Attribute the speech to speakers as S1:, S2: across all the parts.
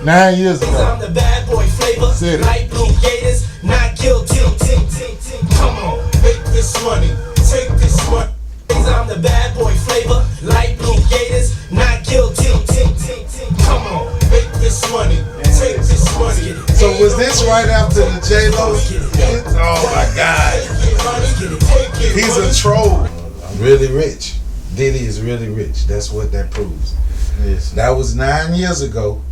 S1: 9 years ago.
S2: I'm the bad boy flavor. Light blue gators, not guilty. Come on, make this money. Take this money. I'm the bad boy flavor. Light blue gators, not guilty. Come on, make this money. Take this money.
S1: So was this right after the J-Lo? Oh my God. He's a troll. Really rich. Diddy is really rich. That's what that proves.
S3: Yes.
S1: That was 9 years ago.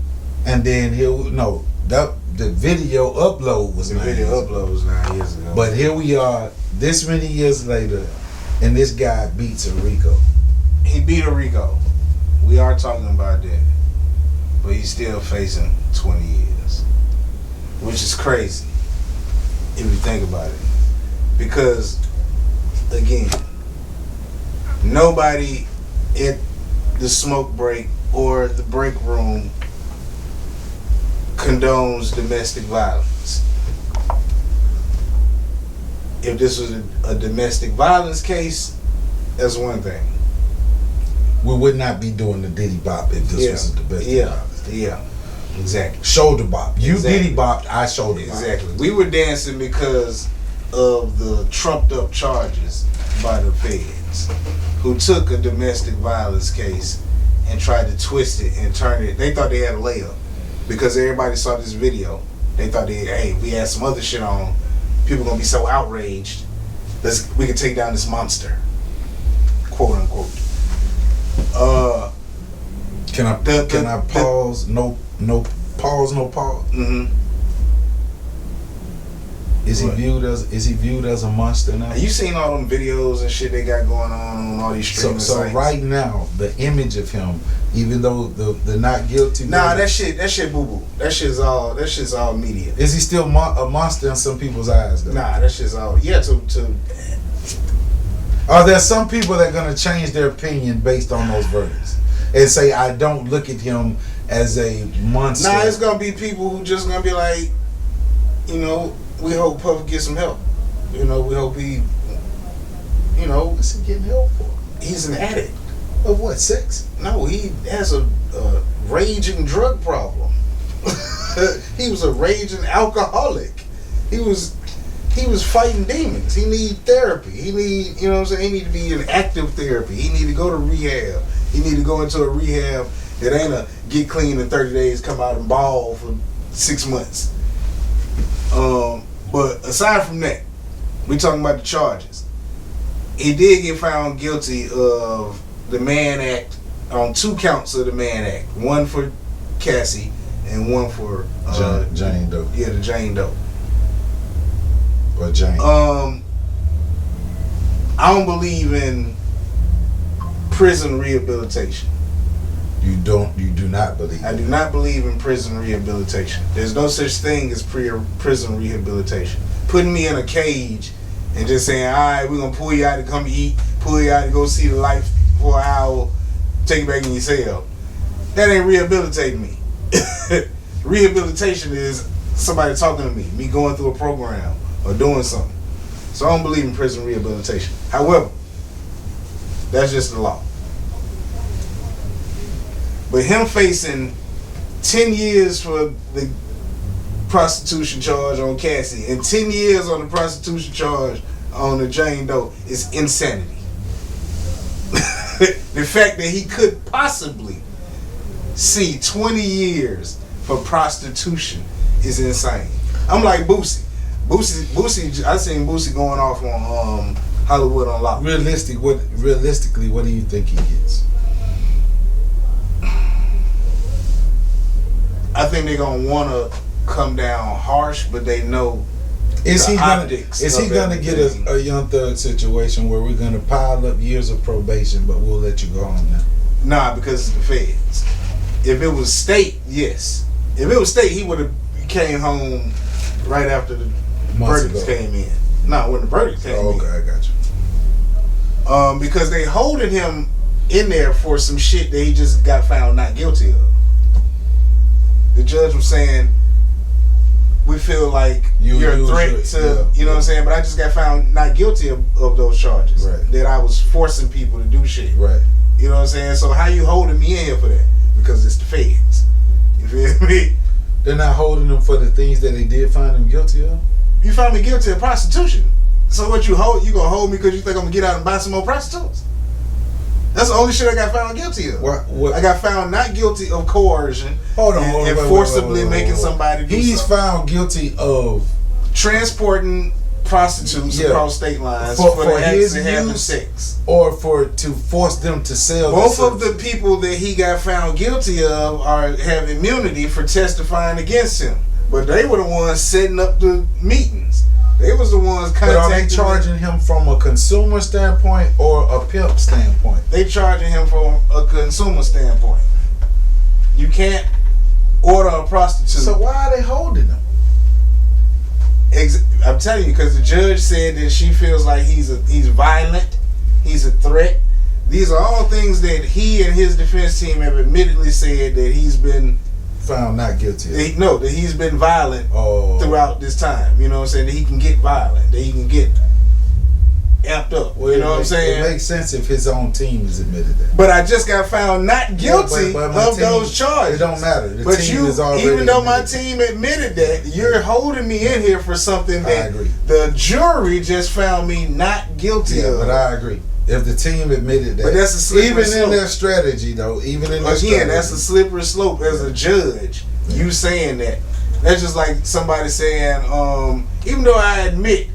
S1: And then the video upload was 9 years ago.
S3: upload was 9 years ago.
S1: But here we are, this many years later, and this guy beats a Rico.
S3: He beat a Rico. We are talking about that. But he's still facing 20 years. Which is crazy, if you think about it. Because, again, nobody at the smoke break or the break room condones domestic violence. If this was a domestic violence case, that's one thing.
S1: We would not be doing the Diddy Bop if this was a domestic violence.
S3: Yeah, exactly.
S1: Shoulder bop. You
S3: Exactly.
S1: Diddy bopped, I shoulder bopped.
S3: Exactly. We were dancing because of the trumped up charges by the feds, who took a domestic violence case and tried to twist it and turn it. They thought they had a layup because everybody saw this video. They thought hey, we had some other shit on. People gonna be so outraged. We can take down this monster, quote unquote.
S1: Can I pause? No pause.
S3: Mm-hmm.
S1: Is he viewed as a monster now?
S3: You seen all them videos and shit they got going on all these streaming
S1: So
S3: sites?
S1: right now, the image of him, even though the not guilty.
S3: Nah, that shit boo boo. That shit's all media.
S1: Is he still a monster in some people's eyes though?
S3: Nah, that shit's all to.
S1: Are there some people that are gonna change their opinion based on those verdicts and say I don't look at him as a monster?
S3: Nah, it's gonna be people who just gonna be like, we hope Puff gets some help. We hope he,
S1: What's he getting help for?
S3: he's an addict.
S1: Of what, sex?
S3: No, he has a raging drug problem. He was a raging alcoholic. He was fighting demons. He need therapy. He need, He need to be in active therapy. He need to go to rehab. He need to go into a rehab that ain't a get clean in 30 days, come out and ball for 6 months. But aside from that, we talking about the charges. He did get found guilty of the Mann Act on 2 counts of the Mann Act. One for Cassie and one for
S1: Jane Doe.
S3: Yeah, the Jane Doe.
S1: Or Jane.
S3: I don't believe in prison rehabilitation.
S1: You do not believe.
S3: I do not believe in prison rehabilitation. There's no such thing as prison rehabilitation. Putting me in a cage and just saying, all right, we're going to pull you out to come eat, pull you out to go see the light for an hour, take you back in your cell. That ain't rehabilitating me. Rehabilitation is somebody talking to me going through a program or doing something. So I don't believe in prison rehabilitation. However, that's just the law. But him facing 10 years for the prostitution charge on Cassie and 10 years on the prostitution charge on the Jane Doe is insanity. The fact that he could possibly see 20 years for prostitution is insane. I'm like Boosie. I seen Boosie going off on Hollywood Unlocked.
S1: Realistically, what do you think he gets?
S3: I think they're gonna want to come down harsh, but they know.
S1: Is he gonna get a Young Thug situation where we're gonna pile up years of probation, but we'll let you go home now?
S3: Nah, because it's the feds. If it was state, yes. If it was state, he would have came home right after the verdicts came in. No, when the verdicts came in.
S1: Okay, I got you.
S3: Because they holding him in there for some shit that he just got found not guilty of. The judge was saying, we feel like you're a threat to, you know what I'm saying? But I just got found not guilty of those charges.
S1: Right.
S3: That I was forcing people to do shit.
S1: Right.
S3: You know what I'm saying? So how you holding me in here for that? Because it's the feds. You feel me?
S1: They're not holding him for the things that they did find him guilty of.
S3: You found me guilty of prostitution. So what you hold? You gonna hold me because you think I'm gonna get out and buy some more prostitutes? That's the only shit I got found guilty of.
S1: What?
S3: I got found not guilty of coercion.
S1: Hold on,
S3: and
S1: wait,
S3: forcibly making somebody do
S1: He's
S3: something.
S1: found guilty of
S3: transporting prostitutes across state lines
S1: for
S3: the
S1: his
S3: acts of having
S1: use,
S3: sex.
S1: or to force them to sell.
S3: Both of the people that he got found guilty of have immunity for testifying against him, but they were the ones setting up the meetings. They was the ones contacting.
S1: But are they charging him from a consumer standpoint or a pimp standpoint?
S3: They charging him from a consumer standpoint. You can't order a prostitute.
S1: So why are they holding him?
S3: I'm telling you, because the judge said that she feels like he's violent, he's a threat. These are all things that he and his defense team have admittedly said that he's been
S1: found not guilty of.
S3: That he's been violent
S1: throughout
S3: this time. You know what I'm saying? That he can get violent, that he can get amped up.
S1: Well,
S3: you know what I'm saying?
S1: It makes sense if his own team has admitted that.
S3: But I just got found not guilty of those charges.
S1: It don't matter. The
S3: but
S1: team is already
S3: even though my
S1: admitted
S3: team admitted that, you're holding me in here for something that
S1: I agree.
S3: The jury just found me not guilty of.
S1: But I agree. If the team admitted that,
S3: but that's a slippery slope.
S1: In their strategy, though,
S3: that's a slippery slope as a judge. You saying that? That's just like somebody saying, even though I admit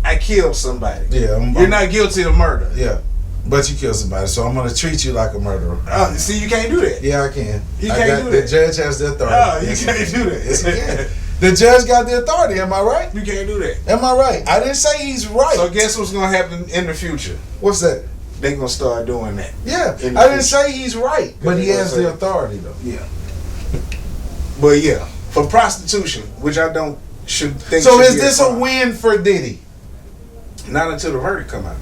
S3: I killed somebody, you're not guilty of murder.
S1: Yeah, but you killed somebody, so I'm gonna treat you like a murderer.
S3: See, you can't do that.
S1: Yeah, I can.
S3: You can't do that.
S1: The judge has the authority.
S3: No, you can't do that.
S1: Yes, he can. The judge got the authority. Am I right?
S3: You can't do that.
S1: Am I right? I didn't say he's right.
S3: So guess what's gonna happen in the future?
S1: What's that?
S3: They gonna start doing that.
S1: Yeah, I didn't say he's right, but he has the authority, though.
S3: Yeah. But yeah, for prostitution, which I don't should think.
S1: So is this a win for Diddy?
S3: Not until the verdict come out.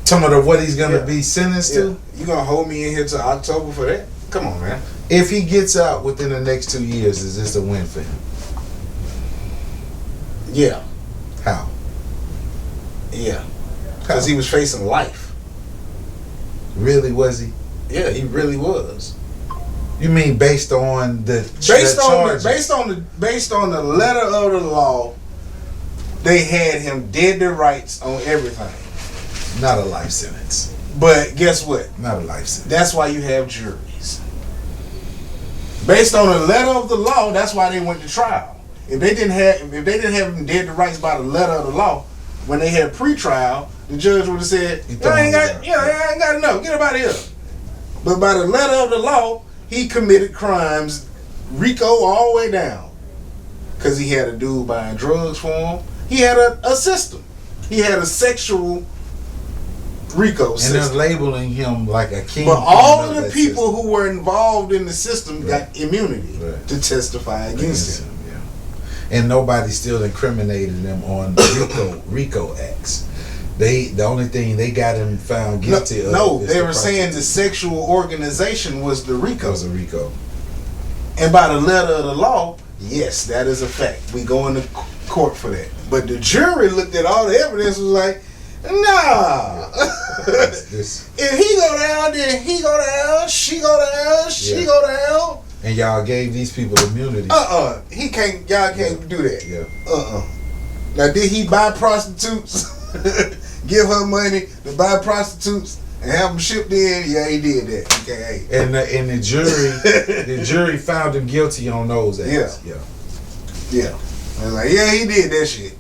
S1: Some of what he's gonna be sentenced to.
S3: You gonna hold me in here till October for that? Come on, man.
S1: If he gets out within the next 2 years, is this a win for him?
S3: Yeah.
S1: How?
S3: Yeah. Because he was facing life.
S1: Really, was he?
S3: Yeah, he really was.
S1: You mean based on the
S3: based on the letter of the law, they had him dead to rights on everything.
S1: Not a life sentence.
S3: But guess what?
S1: Not a life sentence.
S3: That's why you have juries. Based on the letter of the law, that's why they went to trial. If they didn't have him dead to rights by the letter of the law, when they had pre-trial, the judge would have said, I ain't got enough. Get him out of here. But by the letter of the law, he committed crimes, RICO all the way down. Because he had a dude buying drugs for him. He had a system. He had a sexual RICO system.
S1: And they're labeling him like a king.
S3: But all of the people who were involved in the system got immunity to testify against him.
S1: And nobody still incriminated them on the RICO acts. The only thing they got him found guilty of.
S3: No, they were saying the sexual organization was the RICO.
S1: Was a RICO.
S3: And by the letter of the law, yes, that is a fact. We go into court for that. But the jury looked at all the evidence and was like, nah. If he go down, then he go down, she go down, she go down.
S1: And y'all gave these people immunity.
S3: He can't. Y'all can't do that.
S1: Yeah.
S3: Now, did he buy prostitutes? Give her money to buy prostitutes and have them shipped in? Yeah, he did that. Okay.
S1: And the jury found him guilty on those acts.
S3: Yeah. I was like, yeah, he did that shit.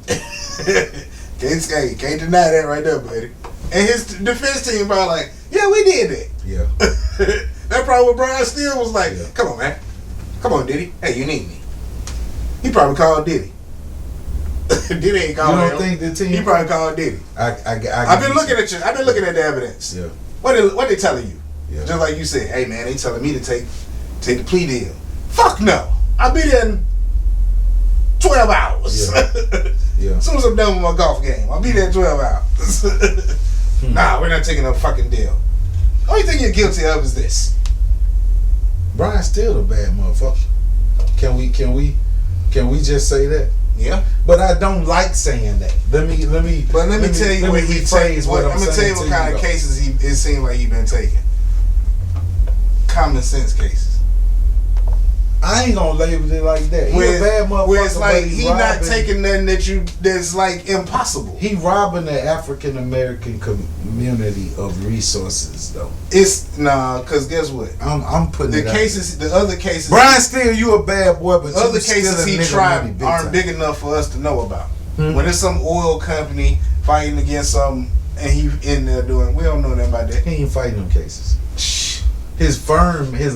S3: Can't deny that right there, buddy. And his defense team probably like, yeah, we did that.
S1: Yeah.
S3: That probably what Brian Steele was like. Come on, man. Come on, Diddy. Hey, you need me. He probably called Diddy. Diddy ain't called him.
S1: You don't think the team?
S3: He probably called Diddy. I've been looking at you. I've been looking at the evidence.
S1: Yeah.
S3: What they telling you?
S1: Yeah.
S3: Just like you said, hey man, they telling me to take the plea deal. Fuck no. I'll be there in 12 hours.
S1: Yeah.
S3: As soon as I'm done with my golf game, I'll be there in 12 hours. Nah, we're not taking no fucking deal. Only thing you're guilty of is this.
S1: Brian's still a bad motherfucker. Can we just say that?
S3: Yeah.
S1: But I don't like saying that. Let me
S3: tell you what he takes. I'm gonna tell you what kind of cases it seems like he been taking. Common sense cases.
S1: I ain't gonna label it like that. He a bad motherfucker.
S3: Where it's like
S1: but
S3: he not taking nothing that's like impossible.
S1: He robbing the African American community of resources though.
S3: It's cause guess what?
S1: I'm putting
S3: the other cases.
S1: Bryan Steele, you a bad boy, but
S3: the other cases he tried aren't big enough for us to know about. When it's some oil company fighting against something and he in there doing, we don't know nothing about that.
S1: He ain't fighting them cases. His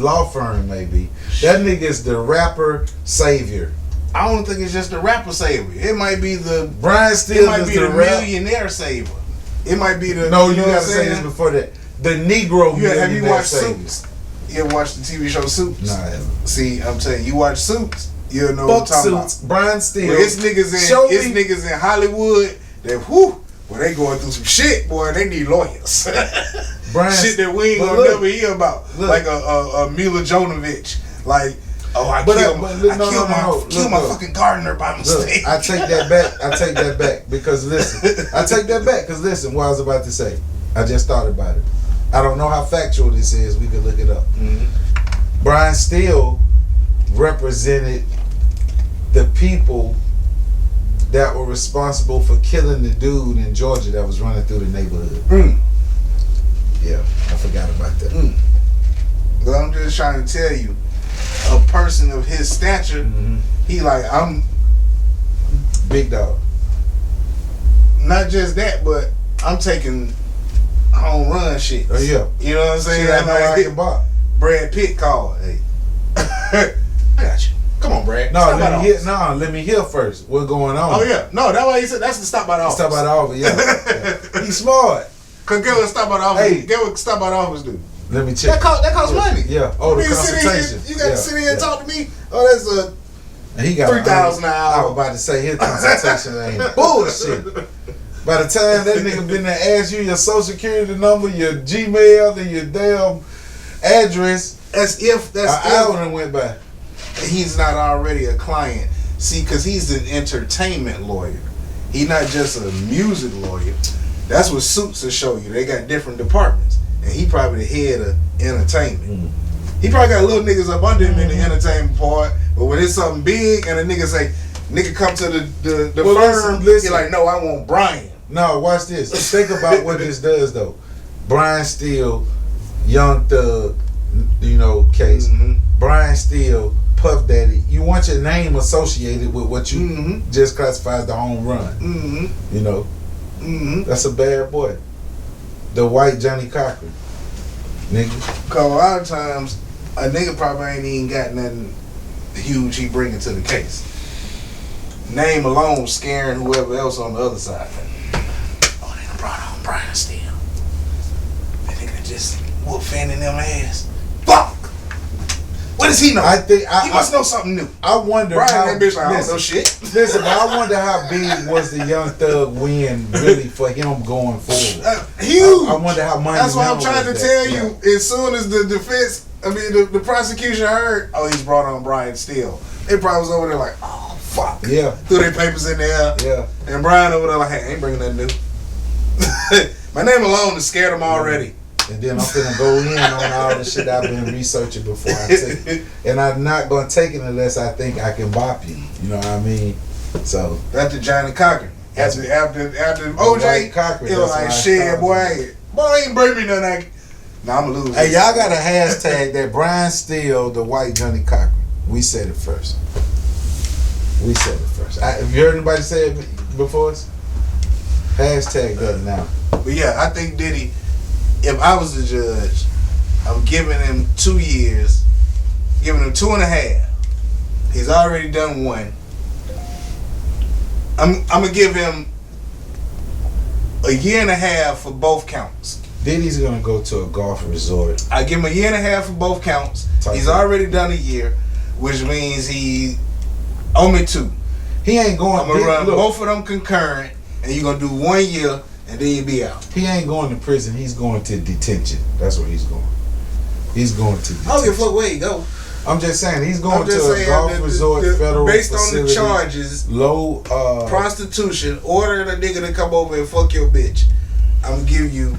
S1: law firm, maybe. That nigga's the rapper savior.
S3: I don't think it's just the rapper savior. It might be the
S1: Bryan Steele.
S3: It might be the millionaire savior. It might be the.
S1: No, you gotta say this before that. The Negro millionaire
S3: have you watched
S1: savior.
S3: Suits? You ever watched the TV show Suits?
S1: No, I haven't.
S3: See, I'm telling you, watch Suits. You'll know what I'm talking about.
S1: Bryan Steele.
S3: It's niggas in Hollywood that they going through some shit, boy. They need lawyers. Shit that we ain't gonna never hear about, like a Mila Jovovich, like I killed my fucking gardener by mistake.
S1: I take that back because listen, what I was about to say, I just thought about it. I don't know how factual this is. We could look it up.
S3: Mm-hmm.
S1: Bryan Steele represented the people that were responsible for killing the dude in Georgia that was running through the neighborhood. Yeah, I forgot about that.
S3: But I'm just trying to tell you, a person of his stature, he like, I'm
S1: big dog.
S3: Not just that, but I'm taking home run shit.
S1: Oh yeah,
S3: you know what I'm saying?
S1: I know I can buy.
S3: Brad Pitt called. Hey, I got you. Come on, Brad.
S1: Let me hear first. What's going on?
S3: Oh yeah, no, that's why he said that's the stop by the office.
S1: Stop by the office, yeah. He's smart.
S3: Cause get what stop by the office.
S1: Hey,
S3: get what stop by the office do.
S1: Let me check.
S3: That costs money.
S1: Yeah. Oh, the consultation.
S3: You got to sit here and talk to me. Oh, that's a.
S1: And he got
S3: $3,000 an hour.
S1: I was about to say his consultation ain't bullshit. By the time that nigga been there ask you your social security number, your Gmail, and your damn address, an hour went by.
S3: He's not already a client. See, because he's an entertainment lawyer. He's not just a music lawyer. That's what Suits will show you. They got different departments. And he probably the head of entertainment. He probably got little niggas up under him in the entertainment part. But when it's something big and a nigga come to the firm,
S1: listen.
S3: you're like, no, I want Brian.
S1: No, watch this. Think about what this does though. Bryan Steele, Young Thug, case. Bryan Steele, Puff Daddy. You want your name associated with what you just classified as the home run. That's a bad boy. The white Johnny Cochran, nigga.
S3: Cause a lot of times a nigga probably ain't even got nothing huge he bringing to the case. Name alone scaring whoever else on the other side. Oh, they done brought on Bryan Steele. That nigga just whoop fanning them ass. Fuck. What does he know?
S1: I think
S3: he must know something new.
S1: I wonder
S3: Brian,
S1: how.
S3: That bitch like, I don't know shit.
S1: Listen, but I wonder how big was the Young Thug win really for him going forward.
S3: Huge.
S1: I wonder how much.
S3: That's what I'm trying to tell you. As soon as the defense, the prosecution heard, oh, he's brought on Bryan Steele. They probably was over there like, oh fuck.
S1: Yeah.
S3: Threw their papers in there.
S1: Yeah.
S3: And Brian over there like, hey, I ain't bringing nothing new. My name alone has scared him already.
S1: And then I'm finna go in on all the shit I've been researching before I take it. And I'm not gonna take it unless I think I can bop you. You know what I mean? So
S3: after Johnny Cochran. After OJ Cochran, it was like shit, boy, ain't bring me nothing. Nah, I'm gonna lose.
S1: Hey, y'all got a hashtag that Bryan Steele, the white Johnny Cochran. We said it first. Have you heard anybody say it before us? Hashtag that now.
S3: But yeah, I think Diddy, if I was the judge, I'm giving him 2 years, giving him 2.5. He's already done 1. I'm gonna give him 1.5 years for both counts.
S1: Diddy's gonna go to a golf resort.
S3: I give him 1.5 years for both counts. He's already done 1 year, which means he owe me 2.
S1: He ain't going.
S3: I'm gonna run both of them concurrent, and you're gonna do 1 year, and then you be out.
S1: He ain't going to prison. He's going to detention. That's where he's going. He's going to detention.
S3: I don't give a fuck where he go.
S1: I'm just saying he's going to a golf resort, federal
S3: based
S1: facility,
S3: on the charges,
S1: low
S3: prostitution, ordering a nigga to come over and fuck your bitch. I'm gonna give you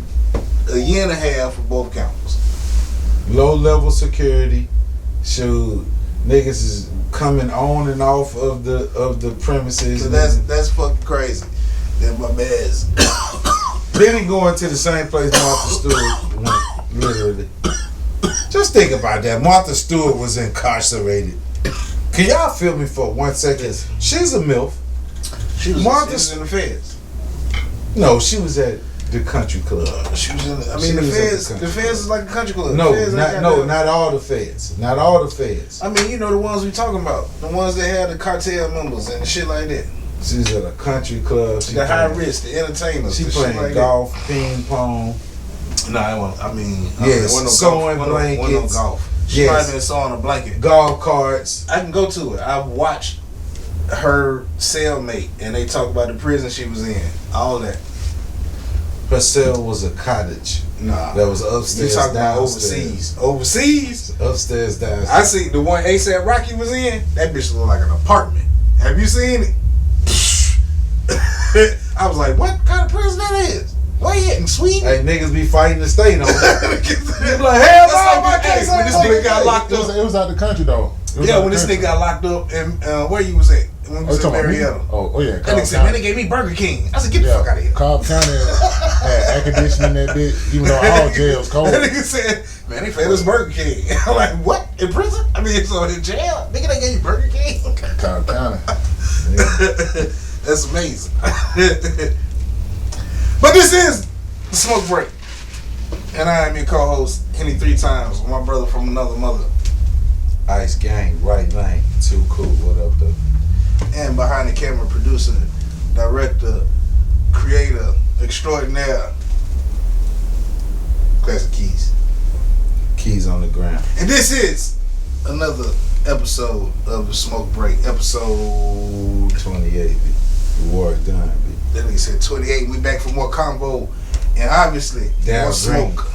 S3: 1.5 years for both counts.
S1: Low level security. Shoot, Niggas is coming on and off of the premises.
S3: So that's fucking crazy. Then my man's
S1: Then he going to the same place Martha Stewart went, literally. Just think about that. Martha Stewart was incarcerated. Can y'all feel me for 1 second? She's a MILF.
S3: she was
S1: Martha-
S3: in the feds.
S1: No, she was at the country club.
S3: She was in. I
S1: She
S3: mean, the
S1: was at the
S3: feds.
S1: country
S3: The feds is like a country club.
S1: No,
S3: The feds ain't got that.
S1: not all the feds. Not all the feds.
S3: I mean, you know the ones we talking about. The ones that had the cartel members and shit like that.
S1: She was at a country club. She
S3: The high
S1: playing-
S3: risk, the entertainers.
S1: She
S3: the shit
S1: playing
S3: like
S1: golf, ping pong.
S3: That. Nah, it wasn't. I mean,
S1: Yes,
S3: it wasn't no
S1: sewing
S3: golf. Wasn't no
S1: blankets.
S3: golf. She
S1: Yes.
S3: might have been sewing a blanket.
S1: Golf carts.
S3: I can go to it. I've watched her cellmate, and they talk about the prison she was in. All that.
S1: Her cell was a cottage.
S3: Nah,
S1: That was
S3: you
S1: upstairs,
S3: talking about
S1: downstairs.
S3: overseas?
S1: Upstairs, downstairs.
S3: I see the one ASAP Rocky was in. That bitch looked like an apartment. Have you seen it? I was like, what kind of prison that is? Where you at in Sweden?
S1: Hey, niggas be fighting the state on that.
S3: They
S1: be like, hell
S3: That's
S1: no,
S3: like
S1: my
S3: hey,
S1: case
S3: when
S1: ain't
S3: this
S1: like
S3: nigga got
S1: that.
S3: locked
S4: It was,
S3: up.
S4: it was out the country though. It was
S3: Yeah,
S4: out
S3: when
S4: the
S3: this
S4: country.
S3: nigga got locked up, and where you was at? When we
S4: Oh,
S3: was
S4: you
S3: in
S4: talking about me?
S3: Marietta.
S4: Oh yeah.
S3: That nigga said, man, they gave me Burger King. I said, get the fuck out of here.
S4: Cobb County had air conditioning in that bitch, even though all jails cold.
S3: That nigga said, man, they fed us Burger King. I'm like, what? In prison? I mean, so in jail? Nigga, they gave you Burger King?
S4: Cobb County.
S3: That's amazing. But this is the Smoke Break. And I am your co-host, Henny 3 times, with my brother from another mother.
S1: Ice gang, right lane. Too cool. What up, though?
S3: And behind the camera, producer, director, creator, extraordinaire, Classic Keys.
S1: Keys on the ground.
S3: And this is another episode of the Smoke Break. Episode
S1: 28. B. The war done. B.
S3: That nigga said 28. We back for more convo. And obviously,
S1: Daryl
S3: more
S1: Green.
S3: smoke.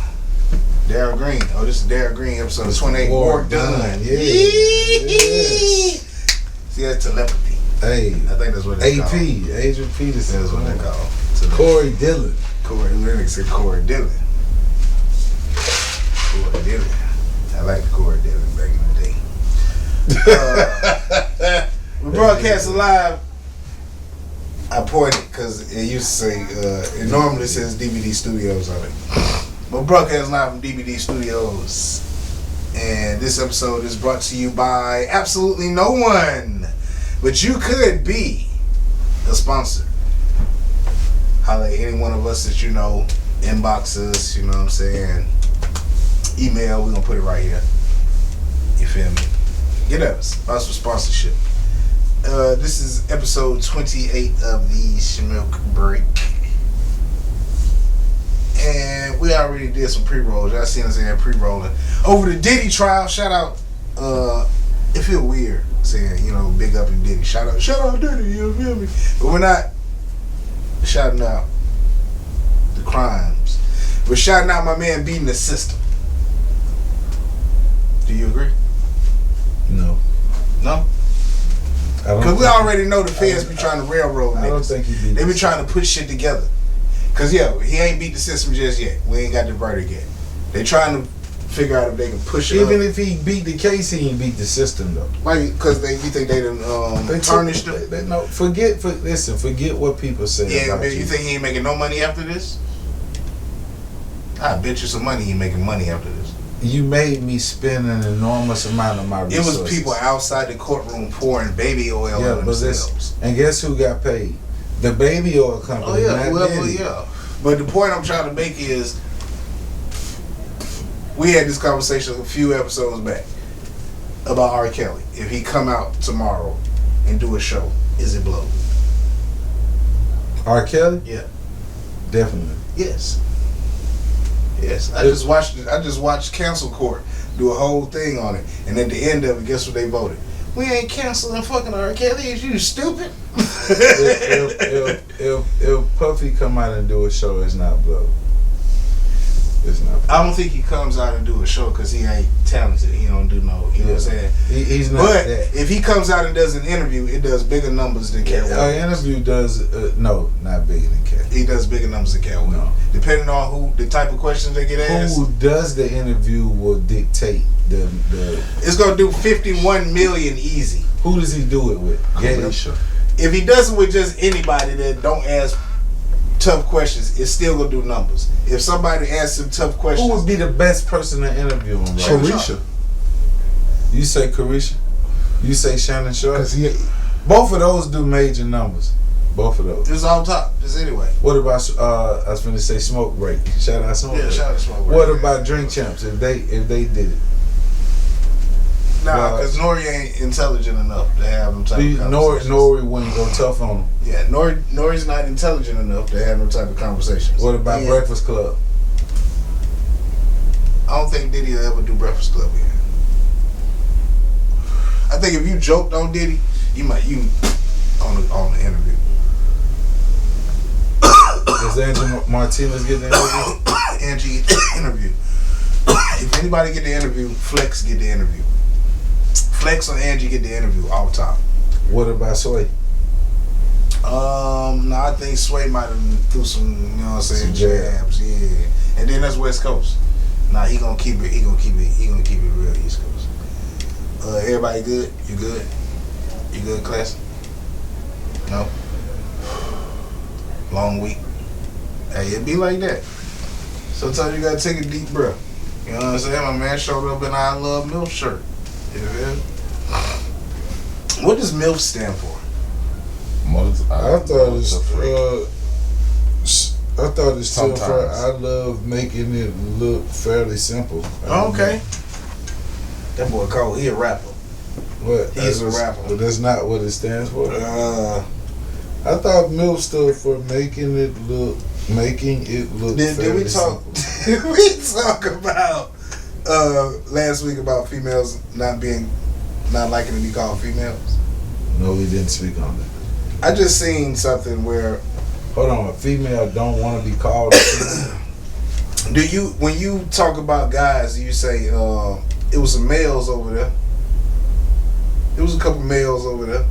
S3: Daryl Green. Oh, this is Daryl Green, episode
S1: It's
S3: 28.
S1: war
S3: War done.
S1: done. Yeah.
S3: Yee. See, that's telepathy.
S1: Hey,
S3: I think that's what it's
S1: AP,
S3: called.
S1: Adrian Peterson.
S3: That's what they call it.
S1: Corey Dillon.
S3: Corey. That nigga said Corey Dillon. Corey Dillon. I like Corey Dillon back in the day. We broadcast live. I pointed because it used to say, it normally says DVD Studios on it. But broadcast live from DVD Studios. And this episode is brought to you by absolutely no one. But you could be a sponsor. Holla at any one of us that you know, inbox us, you know what I'm saying? Email, we're going to put it right here. You feel me? Get us. Us for sponsorship. This is episode 28 of the Smoke Break. And we already did some pre-rolls. Y'all seen us in pre-rolling. Over the Diddy trial, shout out, it feel weird saying, you know, big up and Diddy. Shout out Diddy, you feel me? But we're not shouting out the crimes. We're shouting out my man beating the system. Do you agree?
S1: No.
S3: No?
S1: I don't
S3: Because we
S1: think-
S3: already know the feds be trying to railroad
S1: I don't
S3: niggas.
S1: think he beat
S3: They be
S1: the
S3: trying to put shit together. Because, yeah, he ain't beat the system just yet. We ain't got the verdict yet. They trying to figure out if they can push it
S1: Even
S3: up.
S1: if he beat the case, he ain't beat the system though.
S3: Like, because you think they done
S1: They
S3: tarnished him?
S1: No, listen, forget what people say
S3: Yeah,
S1: about
S3: man, you think he ain't making no money after this? I bet you some money he making money after this.
S1: You made me spend an enormous amount of my
S3: It
S1: resources.
S3: was people outside the courtroom pouring baby oil
S1: Yeah,
S3: on
S1: but this,
S3: themselves.
S1: and guess who got paid? The baby oil company.
S3: Oh yeah,
S1: not
S3: whoever,
S1: Diddy.
S3: yeah. But the point I'm trying to make is, we had this conversation a few episodes back about R. Kelly. If he come out tomorrow and do a show, is it blow?
S1: R. Kelly?
S3: Yeah.
S1: Definitely.
S3: Yes. Yes. I just watched Cancel Court do a whole thing on it, and at the end of it, guess what they voted? We ain't canceling fucking R. Kelly. Is you stupid?
S1: if Puffy come out and do a show, it's not blow. It's not.
S3: I don't think he comes out and do a show because he ain't talented. He don't do no, you know what I'm saying?
S1: He's not
S3: But
S1: that.
S3: if he comes out and does an interview, it does bigger numbers than Cat Williams.
S1: Interview does no, not bigger than Cat.
S3: He does bigger numbers than Cat Williams.
S1: No.
S3: Depending on who, the type of questions they get asked.
S1: Who does the interview will dictate the.
S3: It's gonna do 51 million easy.
S1: Who does he do it with?
S4: Alicia.
S3: If he does it with just anybody that don't ask tough questions, it's still gonna do numbers. If somebody asks him tough
S1: Who
S3: questions,
S1: would be the best person to interview him? Right?
S4: Carisha.
S1: You say Carisha. You say Shannon Sharp.
S4: Because he.
S1: Both of those do major numbers. Both of those.
S3: it's on top. Just anyway.
S1: What about I was finna say Smoke Break. Shout out Smoke
S3: Yeah,
S1: Break.
S3: shout out Smoke Break.
S1: What about Drink Champs if they did it?
S3: Nah, because Nori ain't intelligent enough to have them type of conversations.
S1: Nori wouldn't go tough on him.
S3: Yeah, Nori's not intelligent enough to have them type of conversations.
S1: What about
S3: And
S1: Breakfast Club?
S3: I don't think Diddy will ever do Breakfast Club again. I think if you joked on Diddy, you on the interview.
S1: Does Angel Martinez get the interview?
S3: Angie interview. If anybody get the interview, Flex get the interview. Flex or Angie get the interview all the time.
S1: What about Sway?
S3: No, I think Sway might have threw some, you know what I'm saying,
S1: Some jabs.
S3: jabs, yeah. And then that's West Coast. Nah, he gonna keep it real East Coast. Everybody good? You good? You good, class? No? Long week? Hey, it be like that. Sometimes you gotta take a deep breath. You know what I'm saying? My man showed up in I Love MILF shirt. You feel me? What does MILF stand for?
S1: I thought it stood for
S4: Sometimes.
S1: I love making it look fairly simple.
S3: Okay. That boy Cole, he a rapper.
S1: What?
S3: He's a rapper.
S1: But that's not what it stands for.
S3: Uh,
S1: I thought MILF stood for making it look
S3: did
S1: fairly
S3: we talk?
S1: simple.
S3: Did we talk about last week about females not liking to be called females?
S1: No, we didn't speak on that.
S3: I just seen something where
S1: Hold on, a female don't want to be called a female.
S3: when you talk about guys, you say it was some males over there. It was a couple males over there,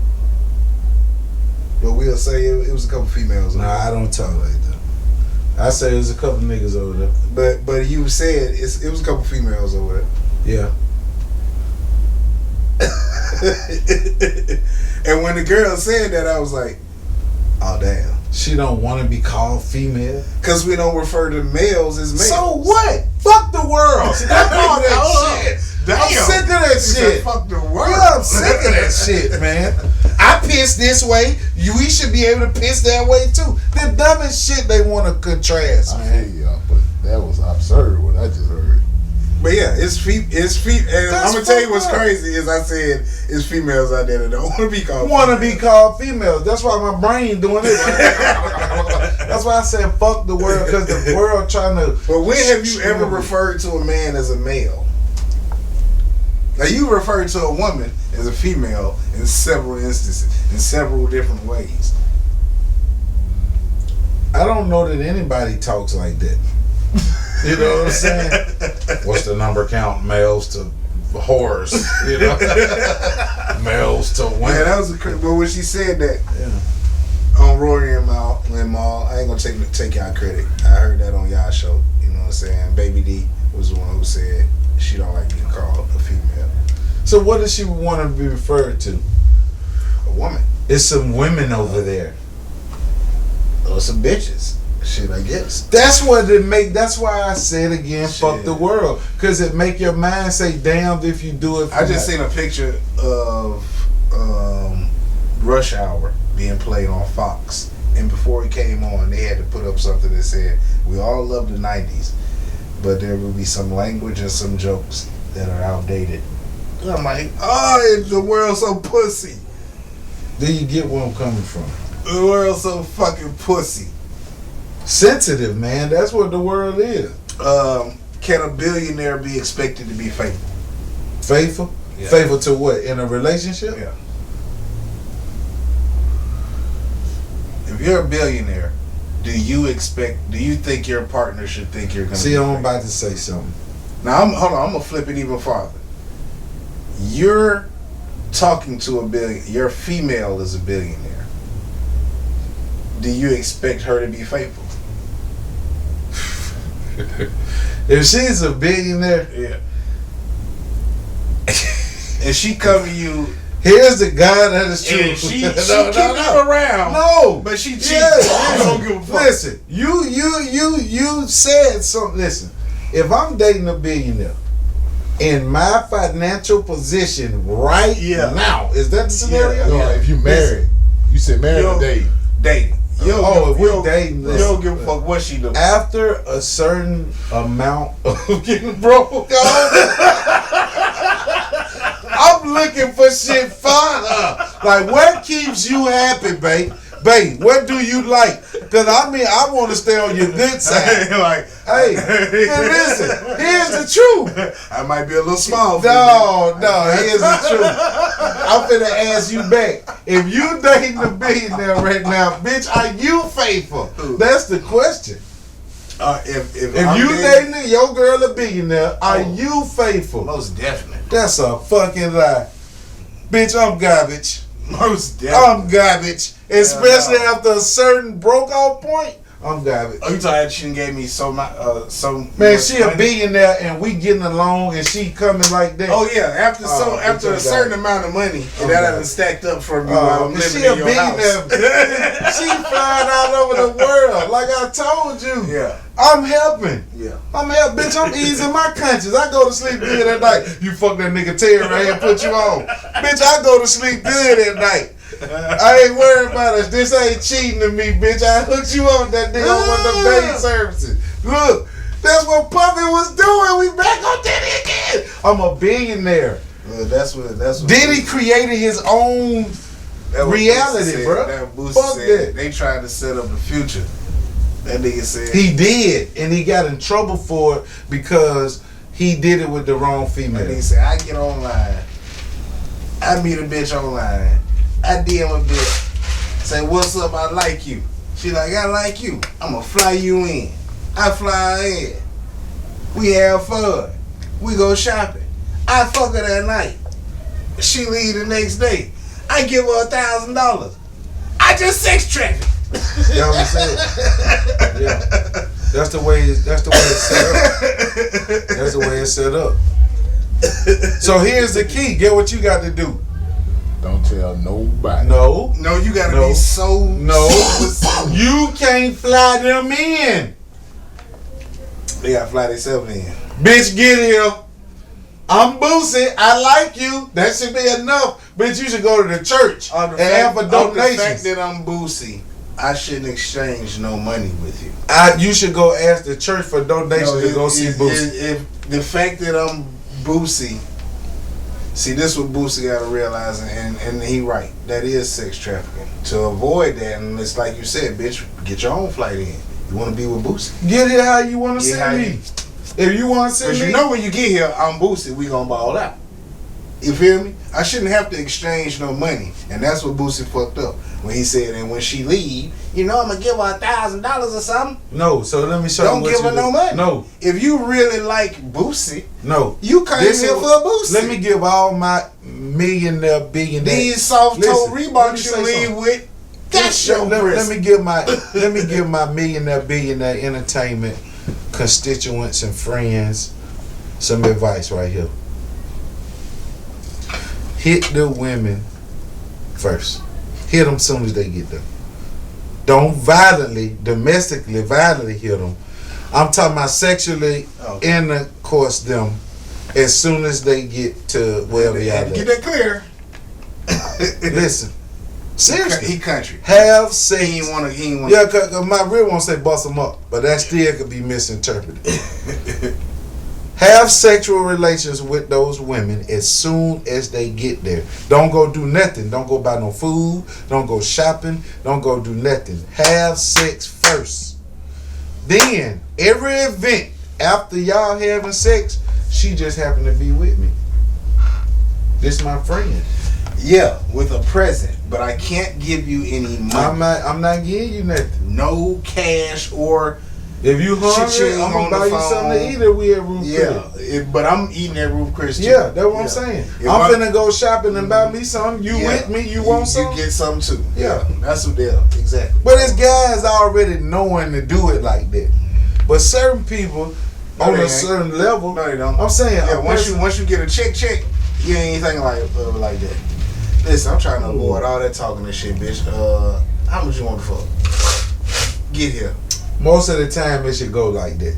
S3: but we'll say it was a couple females over
S1: Nah, I
S3: there.
S1: don't talk like that. I say there's a couple niggas over there.
S3: But you said it was a couple females over there.
S1: Yeah.
S3: And when the girl said that, I was like, oh damn.
S1: She don't want to be called female.
S3: Because we don't refer to males as males.
S1: So what? Fuck the world. Stop all that shit.
S3: Damn.
S1: I'm sick of that
S3: He said,
S1: shit.
S3: fuck the world.
S1: Yeah, I'm sick of that shit, man. I piss this way. We should be able to piss that way too. The dumbest shit they want to contrast,
S4: I
S1: man.
S4: feel y'all, but that was absurd what I just heard.
S3: But yeah, it's and
S1: That's
S3: I'm gonna tell you what's
S1: fucked up.
S3: crazy is I said it's females out there that don't want to be called.
S1: Want to be called females. That's why my brain doing it. That's why I said fuck the world, because the world trying to.
S3: But when have you ever referred to a man as a male? Now you refer to a woman as a female in several instances, in several different ways.
S1: I don't know that anybody talks like that. You know what I'm saying? What's the number count? Males to whores. You know? Males to women.
S3: Yeah, that was but when she said that
S1: Yeah.
S3: on Rory and Mal, I ain't gonna take y'all credit. I heard that on y'all show. You know what I'm saying? Baby D was the one who said she don't like being called a female.
S1: So what does she want to be referred to?
S3: A woman.
S1: It's some women over there.
S3: Or some bitches. Shit, I guess.
S1: That's what it make. That's why I said again, fuck
S3: Shit.
S1: the world, because it make your mind say, "Damned if you do it."
S3: I just seen a picture of Rush Hour being played on Fox, and before it came on, they had to put up something that said, "We all love the '90s, but there will be some language and some jokes that are outdated." And I'm like, "Oh, the world's so pussy.
S1: Do you get where I'm coming from?
S3: The world's so fucking pussy."
S1: Sensitive, man. That's what the world is.
S3: Can a billionaire be expected to be faithful?
S1: Faithful.
S3: Yeah.
S1: Faithful to what? In a relationship?
S3: Yeah. If you're a billionaire, do you think your partner should think you're gonna
S1: See,
S3: be
S1: I'm
S3: faithful?
S1: about to say something.
S3: Now, hold on, I'm gonna flip it even farther. You're talking to your female is a billionaire. Do you expect her to be faithful?
S1: If she's a billionaire,
S3: Yeah. And she come to you,
S1: here's the guy that is true.
S3: and she keep you around.
S1: No,
S3: But she cheats.
S1: Yeah.
S3: You don't give a fuck.
S1: Listen, you said something. Listen, if I'm dating a billionaire in my financial position right
S3: Yeah.
S1: now, is that the scenario?
S4: No, if you married, you said married or dating.
S3: Dating. You don't
S1: Oh,
S3: give-
S1: if
S3: you
S1: we're
S3: don't-
S1: dating,
S3: you don't give a fuck what she do.
S1: After a certain amount of getting broke, I'm looking for shit fun. Like, what keeps you happy, babe? Babe, what do you like? Because I want to stay on your good side.
S3: Like,
S1: Hey, but listen, here's the truth.
S3: I might be a little small. For
S1: No, here's the truth. I'm finna ask you back. If you dating a billionaire right now, bitch, are you faithful? That's the question.
S3: If
S1: If
S3: I'm
S1: you dating your girl a billionaire, are
S3: Oh.
S1: you faithful?
S3: most definitely,
S1: That's a fucking lie. Bitch, I'm garbage.
S3: most definitely.
S1: I'm garbage. Especially after a certain broke off point, I'm garbage.
S3: Oh, you thought she gave me so
S1: Man,
S3: much
S1: she a
S3: money?
S1: billionaire and we getting along and she coming like that.
S3: Oh yeah, after
S1: Oh,
S3: after a
S1: bitch,
S3: certain amount of money,
S1: Oh,
S3: and that
S1: God.
S3: hasn't stacked up for me while I'm
S1: she
S3: living
S1: a
S3: in your house.
S1: billionaire. She flying all over the world. Like I told you.
S3: Yeah,
S1: I'm helping.
S3: yeah.
S1: I'm helping. Bitch, I'm easing my conscience. I go to sleep good at night. You fuck that nigga Terry right here and put you on. Bitch, I go to sleep good at night. I ain't worried about us. This ain't cheating to me, bitch. I hooked you up that day on one of them dating services. Look, that's what Puffy was doing. We back on Diddy again. I'm a billionaire.
S3: That's what.
S1: Diddy created his own
S3: that what
S1: reality,
S3: Boosie said.
S1: bro.
S3: That Boosie
S1: Fuck
S3: said
S1: that.
S3: they tried to set up the future. That nigga said
S1: He did, and he got in trouble for it because he did it with the wrong
S3: that
S1: female.
S3: nigga said I get online, I meet a bitch online, I DM a bitch, say what's up, I like you. She like I like you. I'ma fly you in. I fly her in. We have fun. We go shopping. I fuck her that night. She leave the next day. I give her $1,000. I just sex traffic.
S1: You know what I'm saying? Yeah. That's the way it's set up. That's the way it's set up. So here's the key. Get what you got to do.
S4: Don't tell nobody.
S1: No.
S3: No, you gotta
S1: No.
S3: be so
S1: No.
S3: so-
S1: You can't fly them in.
S3: They gotta fly themselves in.
S1: Bitch, get here. I'm Boosie. I like you. That should be enough. Bitch, you should go to the church and have a
S3: the fact
S1: donation.
S3: that I'm Boosie, I shouldn't exchange no money with you.
S1: You should go ask the church for donations to go see Boosie.
S3: If the fact that I'm Boosie, see, this what Boosie got to realize, and he right. That is sex trafficking. To avoid that, and it's like you said, bitch, get your own flight in. You want to be with Boosie?
S1: Get it how you want to
S3: Get how
S1: see
S3: you-
S1: me. If you want to see
S3: Because
S1: me,
S3: you know when you get here, I'm Boosie, we gonna ball out. You feel me? I shouldn't have to exchange no money. And that's what Boosie fucked up. When he said, and when she leave, you know I'm gonna give her $1,000 or something.
S1: no. So let me show
S3: Don't
S1: you what
S3: give
S1: you
S3: her
S1: do.
S3: no money.
S1: No,
S3: If you really like Boosie,
S1: no.
S3: you came
S1: This
S3: here
S1: is
S3: for a Boosie.
S1: Let me give all my millionaire, billionaire.
S3: These soft toe
S1: Listen, let me
S3: Reeboks
S1: say
S3: you leave
S1: something.
S3: with, that's your
S1: let
S3: breast.
S1: me give my millionaire, billionaire entertainment constituents and friends some advice right here. Hit the women first. Hit them soon as they get there. Don't domestically violently hit them. I'm talking about sexually intercourse them as soon as they get to wherever y'all
S3: Had to get
S1: at.
S3: that clear.
S1: Listen, seriously,
S3: He country.
S1: have sex.
S3: He ain't wanna.
S1: Yeah, cause my real won't say bust them up, but that still could be misinterpreted. Have sexual relations with those women as soon as they get there. Don't go do nothing. Don't go buy no food. Don't go shopping. Don't go do nothing. Have sex first. Then, every event after y'all having sex, she just happened to be with me. This my friend.
S3: Yeah, with a present. but I can't give you any money.
S1: I'm not giving you nothing.
S3: No cash or
S1: If you hungry,
S3: Shit,
S1: I'm
S3: on
S1: gonna buy
S3: the
S1: you something to
S3: phone.
S1: eat if we at Roof Chris.
S3: but I'm eating that Roof Chris.
S1: Yeah, that's what I'm saying.
S3: If
S1: I'm finna go shopping and buy me something. You
S3: Yeah.
S1: with me? You want something?
S3: You get something too.
S1: Yeah.
S3: That's what they're exactly.
S1: But it's guys already knowing to do it like that. But certain people
S3: No,
S1: on
S3: they
S1: a
S3: ain't.
S1: certain level,
S3: No, they don't.
S1: I'm saying,
S3: Yeah,
S1: a
S3: once
S1: person-
S3: you get a check, you ain't anything like that. Listen, I'm trying to avoid all that talking and shit, bitch. How much you want to fuck? Get here.
S1: most of the time it should go like that.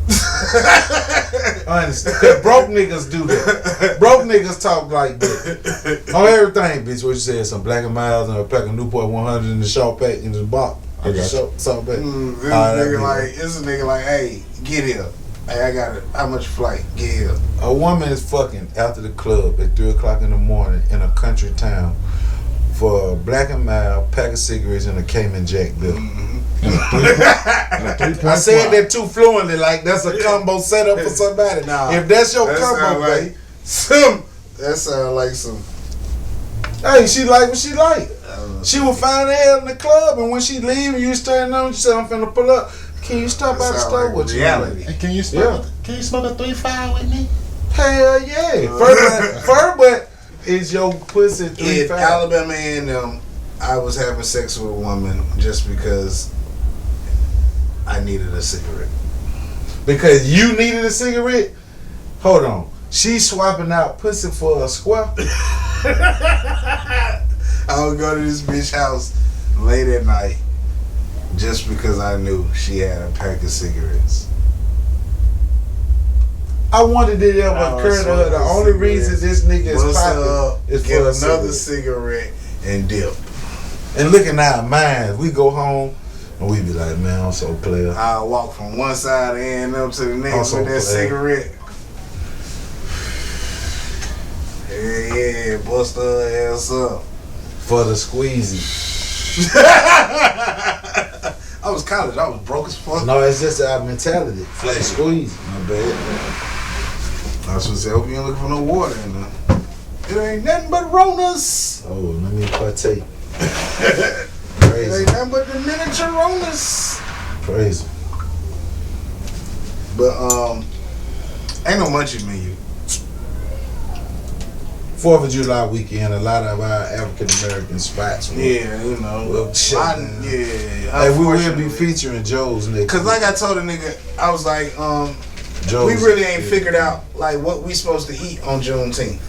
S1: Honestly, 'cause broke niggas do that. Broke niggas talk like that on everything, bitch. What you said? Some Black and Miles and a pack of Newport 100 in the short pack in the box.
S4: I got you.
S1: Salt pack.
S3: This
S1: Ah, that
S3: nigga
S1: nigga.
S3: like, this a nigga like, hey, get here. Hey, I got it. How much flight? Get here.
S1: A woman is fucking after the club at 3 o'clock in the morning in a country town for a Black and Mild, pack of cigarettes, and a Cayman Jack bill. I said that too fluently, like that's a combo setup for somebody.
S3: Nah,
S1: if that's your
S3: that
S1: combo,
S3: sound
S1: babe,
S3: like some. That sound like some.
S1: hey, she like what she like. She was fine as hell in the club, and when she leave, and you standing on, she said, "I'm finna pull up. Can you stop by the
S3: sound
S1: store
S3: like
S1: with
S3: reality.
S4: Hey, can you
S1: Yeah.
S4: smoke a 3-5 with me?
S1: Hell yeah, fur butt is your pussy
S3: In
S1: 3-5.
S3: Alabama A&M, I was having sex with a woman just because I needed a cigarette.
S1: Because you needed a cigarette? Hold on. She's swapping out pussy for a square?
S3: I would go to this bitch house late at night just because I knew she had a pack of cigarettes.
S1: I wanted it ever
S3: I
S1: occur to her. The
S3: smoke
S1: only
S3: cigarettes,
S1: reason this nigga is
S3: bust
S1: popping
S3: up,
S1: is
S3: get
S1: for a
S3: another
S1: cigarette.
S3: cigarette and dip.
S1: And look at our minds. We go home and we be like, man, I'm so player.
S3: I'll walk from one side of A&M to the next
S1: Also
S3: with that
S1: play.
S3: cigarette. Yeah, bust her ass up.
S1: For the squeezy.
S3: I was college. I was broke as fuck.
S1: No, it's just our mentality. For the squeezy. My bad.
S3: I was supposed to say, hope you ain't looking for no water in there. It ain't nothing but Ronas.
S1: Oh, let me partake.
S3: It
S1: Crazy.
S3: ain't nothing but the miniature Ronas.
S1: Crazy.
S3: But ain't no munchie menu.
S1: 4th of July weekend, a lot of our African American spots.
S3: Yeah, you know.
S1: Well, shit, man.
S3: Yeah.
S1: Hey, we will be
S3: unfortunately.
S1: featuring Joe's next.
S3: Cause like I told a nigga, I was like,
S1: Joe's,
S3: we really ain't figured out like what we supposed to eat on Juneteenth.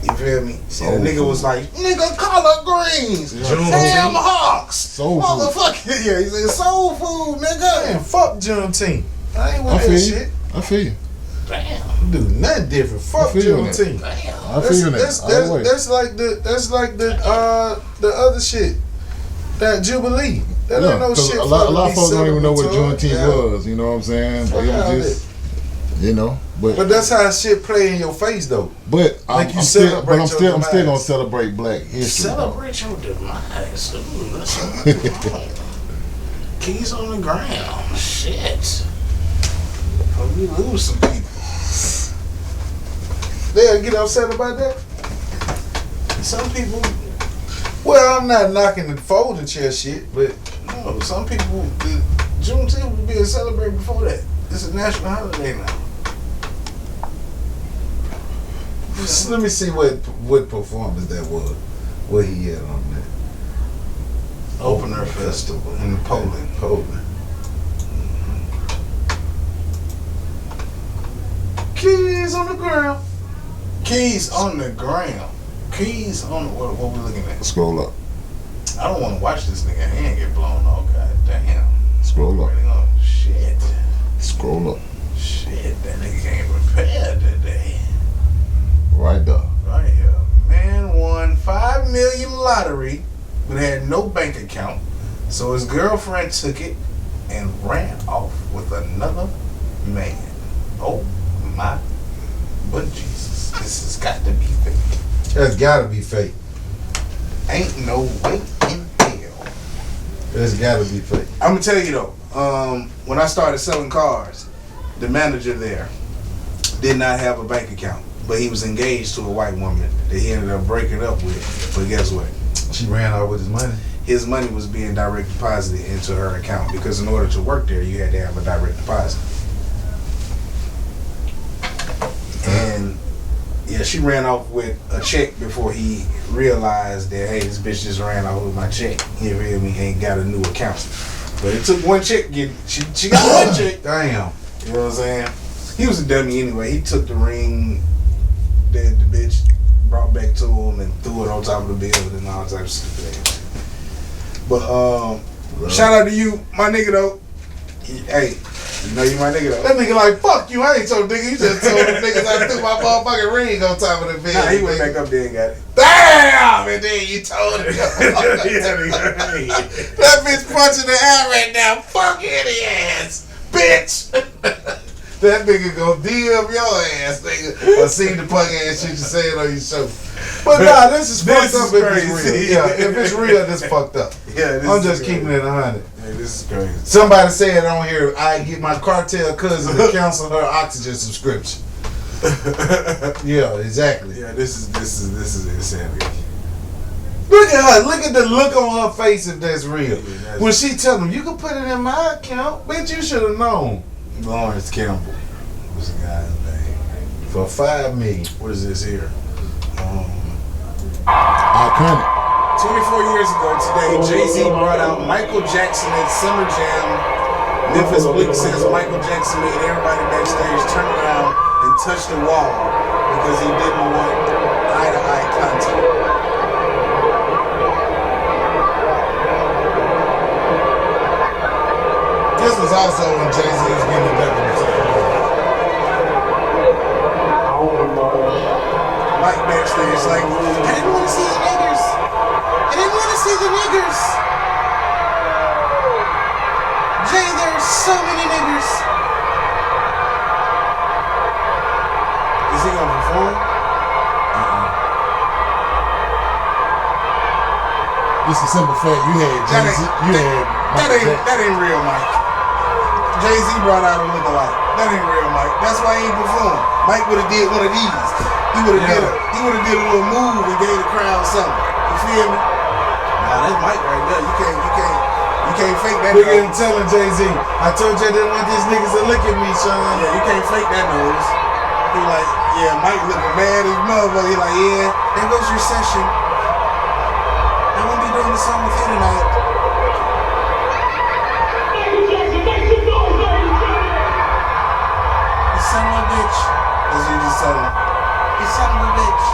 S3: You feel me? See, the
S4: Soul
S3: nigga was
S4: food.
S3: like, nigga, collard greens, ham hocks,
S4: Soul food.
S3: motherfucker. Yeah, he said soul food, nigga.
S1: Man, fuck Juneteenth. I ain't
S4: I
S1: with
S4: feel
S1: that
S4: you.
S1: shit.
S4: I feel you.
S1: Do nothing different. Fuck
S4: feel you on that.
S1: Juneteenth.
S4: I feel you that.
S1: That's like the other shit. That Jubilee. That ain't no
S4: 'cause
S1: shit.
S4: a lot of folks don't even know what
S1: celebratory.
S4: Juneteenth
S1: Yeah.
S4: was. You know what I'm saying? But
S1: Fuck
S4: it
S1: all
S4: was just, you know.
S1: But that's how shit play in your face though.
S4: But
S1: Like
S4: I'm
S1: you
S4: still
S1: celebrate
S4: I'm
S1: your
S4: still gonna
S1: demise.
S4: celebrate Black History. though.
S3: Celebrate your demise. Ooh, that's keys on the ground. Shit. Oh, we lose some people.
S1: They'll get upset about that.
S3: Some people,
S1: Well, I'm not knocking the folding chair shit, but
S3: no, some people, the Juneteenth was being celebrated before that. It's a national holiday now.
S1: let me see what performance that was. What he had on that.
S3: Opener Festival in Poland.
S1: Poland. Keys on the ground.
S3: Keys on the ground. Keys on the, what we looking at?
S4: Scroll up.
S3: I don't want to watch this nigga hand get blown off. God damn.
S4: Scroll up.
S3: Shit.
S4: Scroll up.
S3: Shit, that nigga ain't prepared today.
S4: Right there.
S3: Right here. Man won $5 million lottery, but had no bank account. So his girlfriend took it and ran off with another man. Oh my, but Jesus, this has got to be fake.
S1: That's gotta be fake.
S3: Ain't no way in hell.
S1: That's gotta be fake.
S3: I'm gonna tell you though, when I started selling cars, the manager there did not have a bank account, but he was engaged to a white woman that he ended up breaking up with. But guess what?
S1: She ran out with his money.
S3: His money was being direct deposited into her account because in order to work there, you had to have a direct deposit. And yeah, she ran off with a check before he realized that, hey, this bitch just ran off with my check. You feel me? Ain't got a new account. But it took one check. She got one check.
S1: Damn.
S3: You know what I'm saying? He was a dummy anyway. He took the ring that the bitch brought back to him and threw it on top of the building and all types of stupid ass. But shout out to you, my nigga though. Hey, you know you my nigga though.
S1: That nigga like, fuck you, I ain't told nigga. You just told the niggas I threw my motherfucking ring on top of the bed.
S3: Nah, he went back up there and got it.
S1: Damn! And then you told him. That bitch punching the air right now. Fuck any ass, bitch. That nigga gonna DM your ass, nigga. Or see the punk ass shit you saying on your show. But nah, this is fucked up if it's real. Yeah, if it's real, this fucked up.
S3: Yeah,
S1: I'm just keeping it 100.
S3: Yeah, this is crazy.
S1: Somebody said on here, I get my cartel cousin to cancel her oxygen subscription. Yeah, exactly.
S3: Yeah, this is insanity.
S1: Look at her. Look at the look on her face if that's real.
S3: Yeah,
S1: When she tell them, you can put it in my account, bitch, you should have known.
S3: Lawrence Campbell was the guy's name.
S1: For $5 million.
S3: What is this here?
S4: Iconic.
S3: 24 years ago today, Jay-Z brought out Michael Jackson at Summer Jam. Memphis Bleak says Michael Jackson made everybody backstage turn around and touch the wall because he didn't want eye-to-eye contact.
S1: This was also when Jay-Z was getting back on himself.
S3: Mike backstage like, I didn't want to see the niggers. I didn't want to see the niggers. Jay, there's so many niggers. Is he gonna perform?
S4: It's a simple fact. You had Jay-Z. You had Michael Jackson.
S3: That ain't real, Mike. Jay-Z brought out a lookalike. That ain't real, Mike. That's why he ain't performed. Mike would have did one of these. He would have did a little move and gave the crowd something. You feel me? Nah, that's Mike right there. You can't fake that.
S1: Nigga ain't telling Jay-Z, I told you I didn't want these niggas to look at me, son.
S3: Yeah, you can't fake that nose. He like, yeah, Mike looking mad as motherfucker. He like, yeah, there goes your session. I won't be doing the song with you tonight. You son of a bitch. That's what you just told him. You son of a bitch.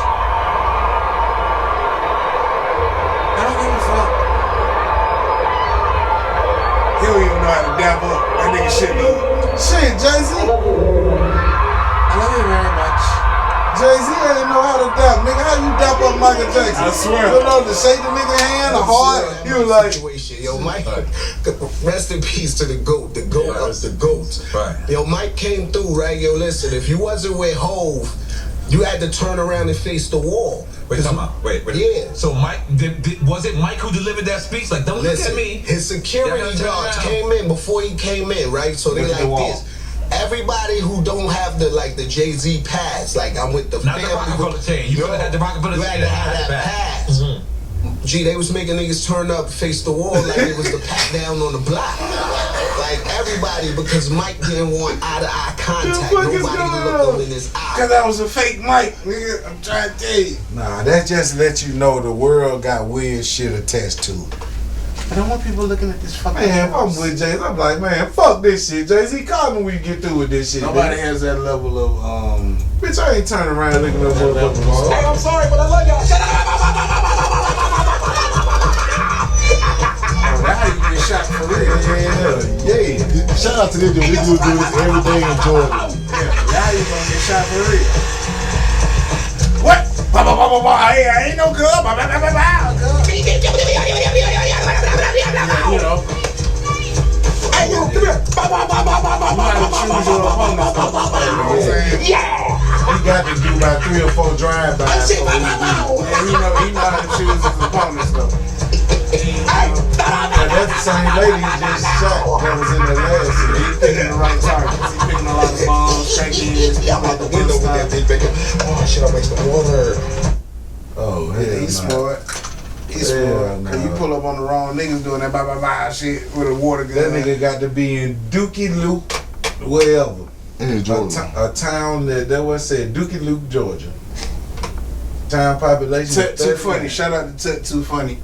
S3: I don't give a fuck. He don't even know how to dap up. That nigga shit up.
S1: Shit, Jay-Z.
S3: I love you very much.
S1: Jay-Z ain't know how to dap. Nigga, how you dap up Michael Jackson?
S3: I swear.
S1: You know, to shake the nigga hand, the heart. You was like,
S5: Yo, Mike, rest in peace to the GOAT of the GOATs.
S6: Right.
S5: Yo, Mike came through, right? Yo, listen, if you wasn't with Hove, you had to turn around and face the wall.
S6: Wait, come on. Wait.
S5: Yeah.
S6: So Mike, was it Mike who delivered that speech? Like, don't
S5: Listen,
S6: look at me.
S5: his security
S6: Yeah,
S5: guards
S6: turn
S5: came in before he came in, right? So they
S3: Look at the
S5: like
S3: wall.
S5: this. Everybody who don't have the Jay-Z pass, like I'm with the
S6: Not
S5: family.
S6: the Rockefeller chain. You could have had the Rockefeller
S5: You
S6: chain.
S5: had to have that pass.
S6: Mhm.
S5: Gee, they was making niggas turn up, face the wall like it was the pat down on the block. Like everybody, because Mike didn't want eye-to-eye contact.
S1: fuck is
S5: Nobody
S1: going
S5: looked
S1: on?
S5: him in his eye.
S3: Cause that was a fake Mike, nigga. I'm trying to tell you.
S1: nah, that just let you know the world got weird shit attached to it.
S3: I don't want people looking at this fucking.
S1: Man, if I'm with Jay-Z, I'm like, man, fuck this shit. Jay-Z, call me when you get through with this shit.
S3: Nobody
S1: nigga.
S3: has that level of
S1: Bitch, I ain't turning around looking at no motherfucking wall.
S6: Hey, I'm sorry, but I love y'all. Shut up.
S3: That's how you get shot for real.
S1: Yeah.
S4: Shout out to this dude. This dude do this every day in Jordan.
S3: Yeah, now you gonna get shot for real. What? Hey, I ain't no good. You know. Hey, you, come here. You gotta choose your opponents, though. You know what I'm saying?
S1: He got to do about 3 or 4 drive-bys.
S3: Yeah, he know how to choose his opponents, though.
S1: Now, that's the same lady he just shot that was in the last
S3: He's
S1: scene.
S3: picking the right targets. He's picking a lot of bombs, crackheads,
S5: Yeah, I'm out the window with that bitch, baby. Oh shit, I wasted water.
S1: Oh,
S3: Yeah,
S1: hell
S3: he's
S1: nah.
S3: smart. He's
S1: Yeah,
S3: smart.
S1: nah.
S3: Cause you pull up on the wrong niggas doing that bye shit with a water gun.
S1: That nigga got to be in Dookie Luke, wherever.
S4: In Georgia.
S1: A town that was said Dookie Luke, Georgia. Town population.
S3: Tut Too
S1: 30.
S3: Funny. Shout out to Tut Too Funny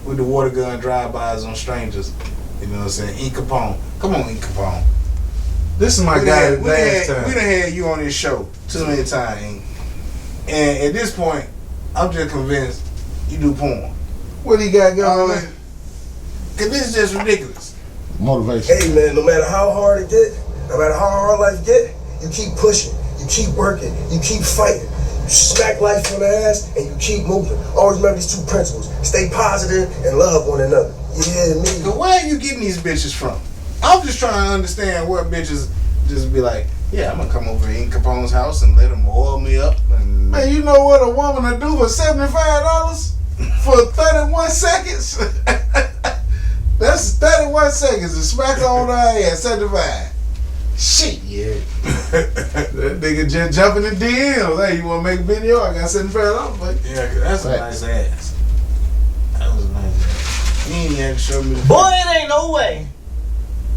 S3: with the water gun drive-bys on strangers. You know what I'm saying? E. Capone. Come on, E. Capone.
S1: This is my
S3: We
S1: guy
S3: done
S1: last
S3: had,
S1: time.
S3: we done had you on this show too many times. And at this point, I'm just convinced you do porn.
S1: What he got going on?
S3: Cause this is just ridiculous.
S4: Motivation.
S7: Hey man, no matter how hard it get, no matter how hard life get, you keep pushing, you keep working, you keep fighting. You smack life on the ass and you keep moving. Always remember these two principles. Stay positive and love one another. You hear me?
S3: So where are you getting these bitches from? I'm just trying to understand where bitches just be like, yeah, I'm gonna come over to E. Capone's house and let him oil me up. And
S1: Man, you know what a woman will do for $75 for 31 seconds? That's 31 seconds to smack her on her ass, 75. Shit, yeah. That nigga just jumping in DMs. Hey, you wanna make a video? I got $75 for you.
S3: yeah, 'cause that's a nice ass. That was a nice ass. You ain't had to show me the
S8: Boy, it ain't no way.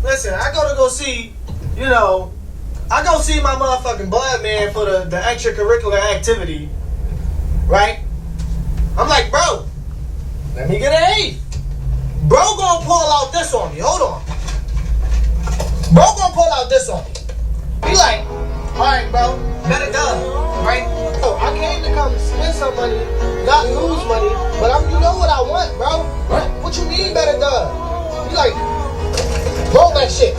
S8: Listen, I go see, I go see my motherfucking bud man for the extracurricular activity, right? I'm like, bro, let me get an A. Bro gonna pull out this on me. Hold on. Bro gonna pull out this on me. He like, alright, bro, better done, right? So I came to come spend some money, not lose money, but you know what I want, bro? What you mean better done? He like, roll that shit.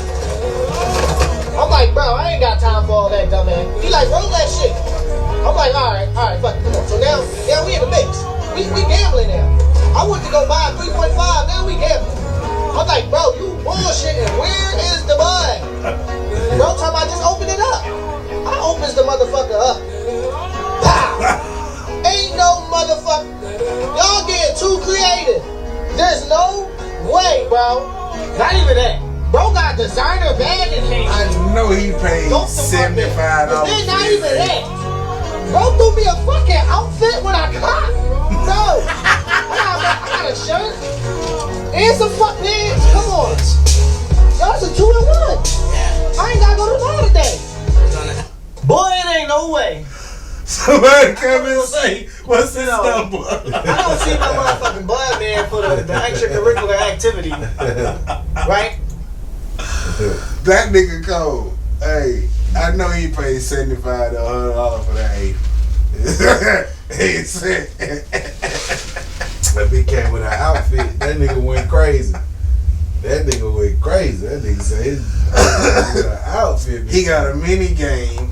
S8: I'm like, bro, I ain't got time for all that, dumbass. He like, roll that shit. I'm like, alright, fuck it, come on. So now we in the mix. We gambling now. I went to go buy a 3.5, now we gambling. I'm like, bro, you bullshitting. Where is the bud? Bro, talking about just open it up. I opens the motherfucker up. Pow! Ain't no motherfucker. Y'all getting too creative. There's no way, bro. Not even that. Bro got designer bag in hand.
S3: I know he paid
S8: Don't the fuck me.
S3: $75.
S8: Then not even that. Bro threw me a fucking outfit when I got. No. I got a shirt and some fuck pants. Come on. That's a 2-in-1. I ain't gotta go to the mall today. Boy, it ain't no way.
S3: Somebody come and say, what's this number?
S8: I don't see my motherfucking bud man for the extracurricular activity. Right?
S3: That nigga cold. Hey, I know he paid $75 to $100 for that. He said,
S1: That bitch came with an outfit. That nigga went crazy. That nigga said his with an outfit.
S3: he got a mini game,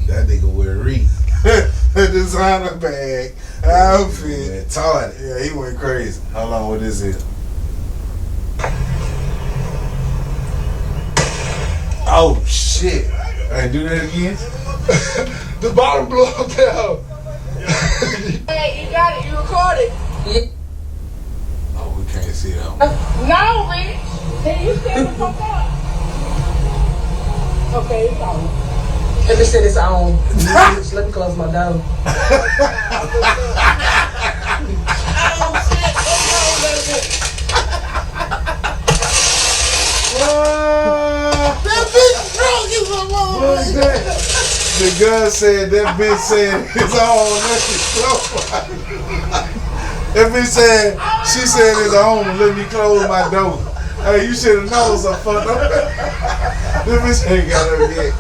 S1: That nigga wear read.
S3: a designer bag, outfit.
S1: Retarded.
S3: Yeah, he went crazy. Hold on, what is it? Oh shit!
S1: Hey, do that again.
S7: The bottom blew down.
S9: Hey, you got it. You recorded.
S3: Oh, we can't see that one.
S9: No, man. Can you stand the fuck up? Okay, it's on.
S8: Let me set this on. Just let me close my door.
S1: The girl said that bitch said it's on. That bitch said she said it's on. Let me close my door. Hey, you should have known some fuck up. This bitch ain't got her yet.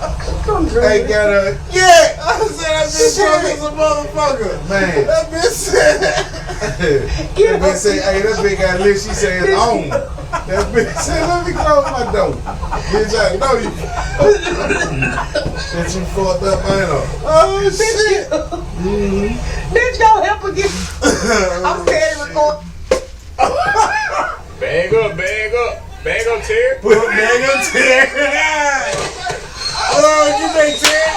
S1: Ain't got her yet.
S3: I said that bitch drunk as a motherfucker.
S1: Man.
S3: That bitch said.
S1: That bitch said, hey, that bitch got lit. She said it's on. That bitch said, let me close my door. Bitch, I know you. Bitch, you fucked up, man.
S3: Oh shit!
S8: Bitch, go help again. I'm scared to record.
S6: Bag up, Terry.
S3: Put a bag of Terry. Oh, you make Terry.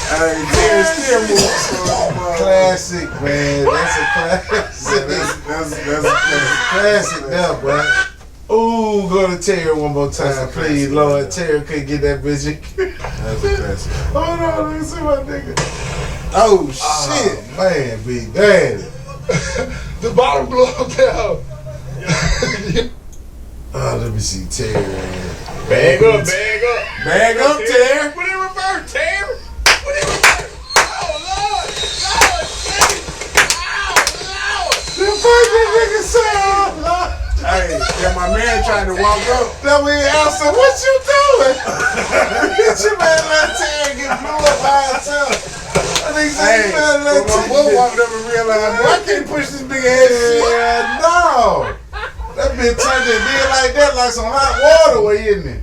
S3: Hey, Terry still moves.
S1: Classic, man. That's a classic. Classic now, boy. Ooh, go to Terry one more time, please, Lord. Terry couldn't get that bitch.
S3: That's a classic.
S1: Hold on, let me see my nigga.
S3: Oh shit,
S1: man, big daddy.
S7: The bottom blow down.
S1: Let me see Terry.
S7: Bag up.
S3: bag up, Terry.
S7: Put it in reverse, Terry. Put it in reverse. Oh, Lord.
S1: The fucking nigga said,
S3: Hey, yeah, my man trying to walk up.
S1: that we answer, what you doing? Get your man let Terry get blew up by himself. I think
S3: Hey,
S1: let
S3: my boy walked up and realized, boy, I can't push this big ass shit.
S1: Yeah, no. That bitch turned it did like that, like some hot water way in it.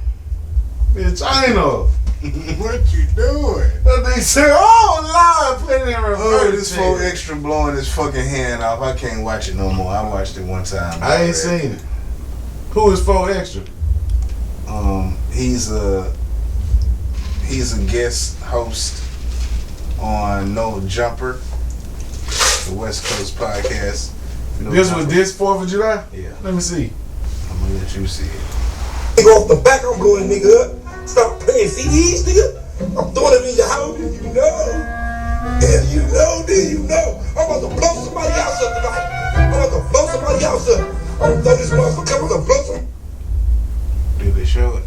S1: Bitch, I ain't know.
S3: What you doing?
S1: That nigga said, oh, Lord, put it in
S3: Oh,
S1: reverse.
S3: this fool extra blowing his fucking hand off. I can't watch it no more. I watched it one time.
S1: I ain't seen it. Who is 4 Extra?
S3: He's a guest host on No Jumper, the West Coast podcast.
S1: This was this 4th of July?
S3: Yeah.
S1: Let me see.
S3: I'm gonna let you see it.
S7: Nigga off the back, I'm blowing nigga up. Stop paying CDs, nigga. I'm throwing them in your house, and you know. And you know, then you know. I'm about to blow somebody else up tonight. I'm about to blow somebody else up. I'm gonna throw this motherfucker. I'm gonna blow some.
S3: Did they show it?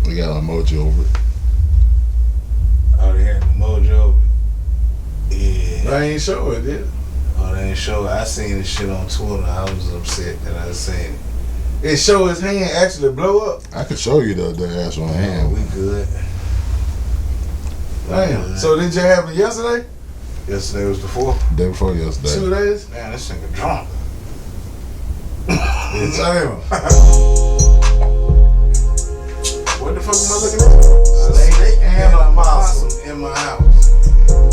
S4: We got an emoji over it.
S3: Oh, they had the mojo. Yeah.
S1: I ain't sure it did.
S3: Oh, they ain't show it. I seen this shit on Twitter. I was upset that I seen it.
S1: It showed his hand actually blow up.
S4: I could show you the actual hand.
S3: We good.
S1: Damn. So did you have it yesterday?
S3: Yesterday was the 4th.
S4: Day before yesterday.
S1: 2 days?
S3: Man, this nigga drunk.
S1: It's damn.
S3: What the fuck am I looking at?
S1: Snake and a possum.
S3: In my house.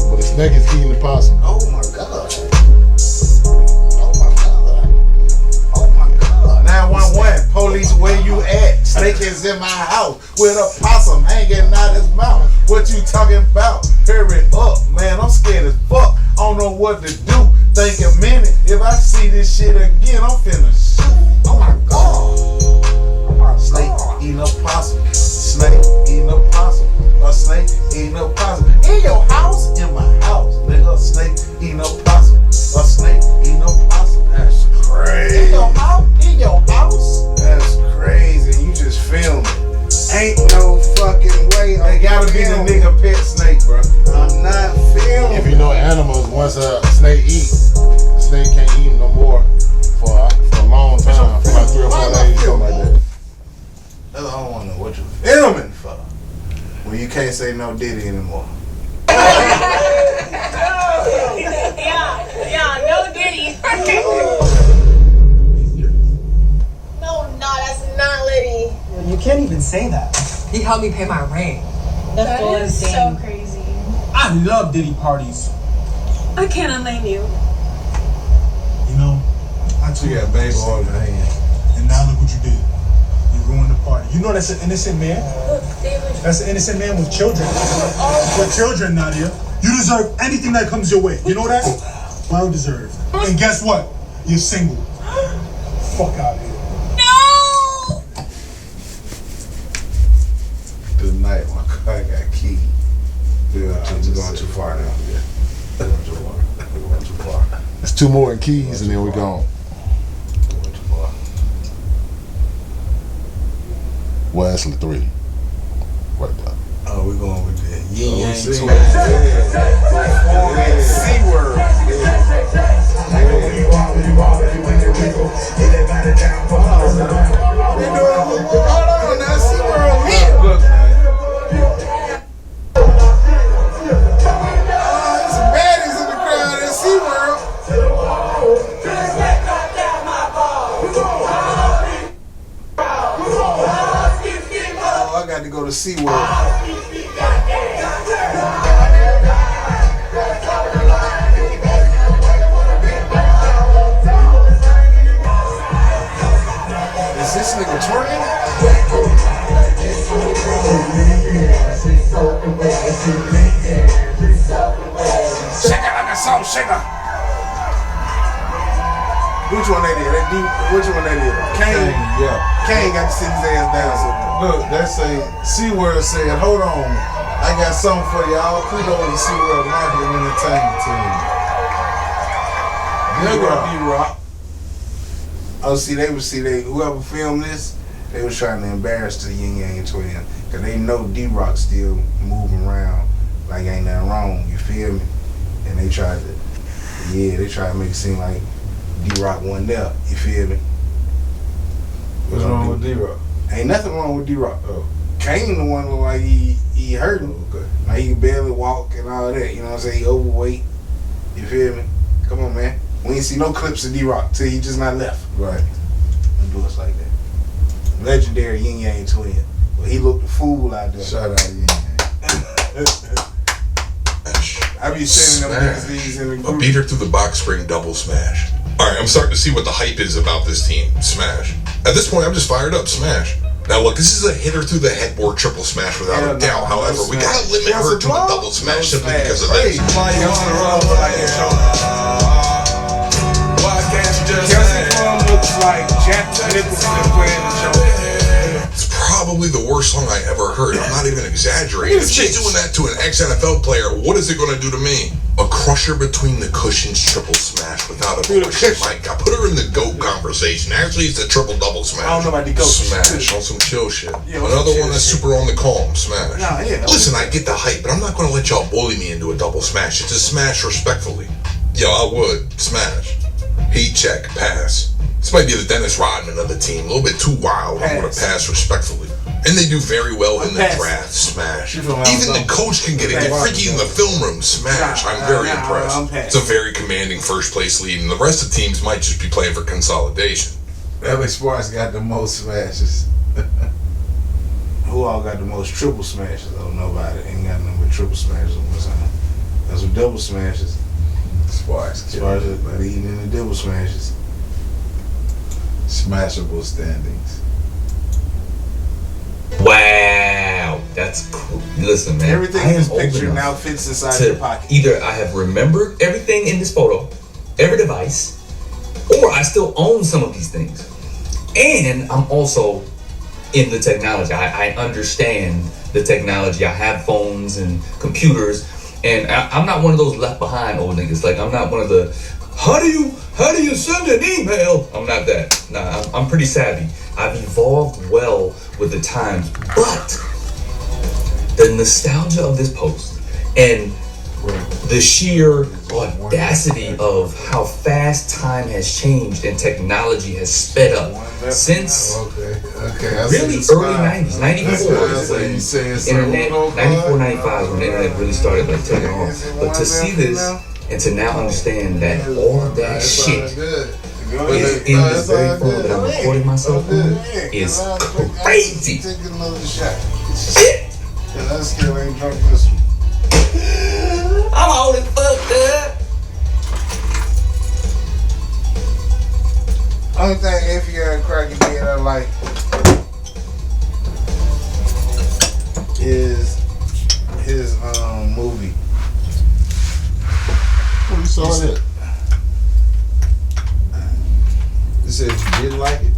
S4: But the snake is eating the possum.
S3: Oh my god. Oh my god. Oh my god.
S1: 911, police, where you at? Snake is in my house with a possum hanging out his mouth. What you talking about? Hurry up, man, I'm scared as fuck. I don't know what to do. Think a minute, if I see this shit again, I'm finna shoot. Oh my god. Snake eating a possum. Snake eating a possum. A snake eating a possum. In your house? In my house. Nigga, a snake eating a possum. A snake eating a possum.
S3: That's crazy.
S1: In your house? In your house?
S3: That's crazy. You just filmed it. Ain't no fucking way.
S1: They gotta be the nigga pet snake, bro.
S3: I'm not filming.
S4: If you know animals, once a snake eats, the snake can't eat them no more for a long time, for like 3 or 4 days, something like that.
S3: I don't want to know what you filming for. When you can't say no Diddy anymore.
S9: Yeah, no Diddy. No, that's not Liddy.
S8: You can't even say that.
S10: He helped me pay my rent.
S9: That is so crazy.
S11: I love Diddy parties.
S9: I can't unlame you.
S11: You know, I took
S1: You got baby oil in your hand.
S11: and now look what you did. You ruined the party. You know that's an innocent man. That's an innocent man with children. With children, Nadia. You deserve anything that comes your way. You know that? Well deserved. And guess what? You're single. Fuck out of here.
S1: Tonight, my car got key.
S3: We're going too far now. Yeah. We're going too far. We're going too far.
S4: It's 2 more in keys and then we're gone.
S3: We're going too far.
S4: Well, actually 3. Right there.
S3: Oh, we're going with the yin yang
S1: see.
S3: twin. SeaWorld. Hold on, now SeaWorld hit.
S1: Look, man.
S3: There's some baddies in the crowd at SeaWorld. Oh, I got to go to SeaWorld. Is this nigga twerking? Shake it like a salt shaker. Which one that is? Which one that is? Kane.
S1: Yeah.
S3: Kane got to sit his ass down.
S1: Look, that's a SeaWorld said, hold on, I got something for y'all. Kudos to SeaWorld Marketing Entertainment Team.
S3: D-Rock. Oh, whoever filmed this, they was trying to embarrass the Yin Yang Twin. Cause they know D-Rock still moving around like ain't nothing wrong, you feel me? And they tried to make it seem like D-Rock wasn't there, you feel me?
S1: What's wrong with D-Rock?
S3: Ain't nothing wrong with D-Rock.
S1: Oh.
S3: Kane the one look like he hurting.
S1: Oh, okay.
S3: Like he can barely walk and all that, you know what I'm saying? He overweight, you feel me? Come on, man. We ain't see no clips of D-Rock till he just not left.
S1: Right.
S3: Don't do us like that. Legendary Yin Yang Twin. Well, he looked a fool out there.
S1: Shout out to Yin Yang.
S3: I be sending them these in the group.
S12: A beater through the box spring double smash. Alright, I'm starting to see what the hype is about this team. Smash. At this point, I'm just fired up. Smash. Now look, this is a hitter through the headboard triple smash without a doubt. However, we gotta limit her to a double smash simply because of this.
S3: Kelsey looks like Jack Nicholson playing the show.
S12: It's probably the worst song I ever heard. I'm not even exaggerating. If she's doing that to an ex-NFL player, what is it going to do to me? A crusher between the cushions triple smash without a push. My God, put her in the GOAT conversation. Actually, it's a triple double smash.
S3: I don't know about the GOAT.
S12: Smash on some chill shit.
S3: Yeah,
S12: another one that's super on the calm. Smash.
S3: Nah, yeah,
S12: listen, I get the hype, but I'm not going to let y'all bully me into a double smash. It's a smash respectfully. Yo, I would. Smash. Heat check. Pass. This might be the Dennis Rodman of the team. A little bit too wild. I'm going to pass respectfully. And they do very well in the draft. Smash. Even the coach can get it. Get freaky in the film room. Smash. I'm very impressed. It's a very commanding first place lead, and the rest of the teams might just be playing for consolidation.
S1: LA Sports got the most smashes.
S3: Who all got the most triple smashes? I don't know about it. Ain't got nothing but triple smashes on this time. That's what double smashes.
S1: Sparks
S3: leading in the double smashes.
S1: Smashable standings.
S13: Wow, that's cool. Listen, man.
S3: Everything in this picture now fits inside your pocket.
S13: Either I have remembered everything in this photo, every device, or I still own some of these things. And I'm also in the technology. I understand the technology. I have phones and computers, and I'm not one of those left behind old niggas. Like, I'm not one of the how do you send an email? I'm not that. Nah, I'm pretty savvy. I've evolved well with the times, but the nostalgia of this post and the sheer audacity of how fast time has changed and technology has sped up since really early 90s, 94 is when internet, 94, 95 when the internet really started like taking off. But to see this and to now understand that all of that shit is in this very phone that I'm recording myself on is crazy. Shit!
S3: And that still ain't drunk this one.
S13: I'm all in fucked up.
S3: Only thing Affion Crockett did I like is his movie.
S4: What you saw that?
S1: You said you didn't like it?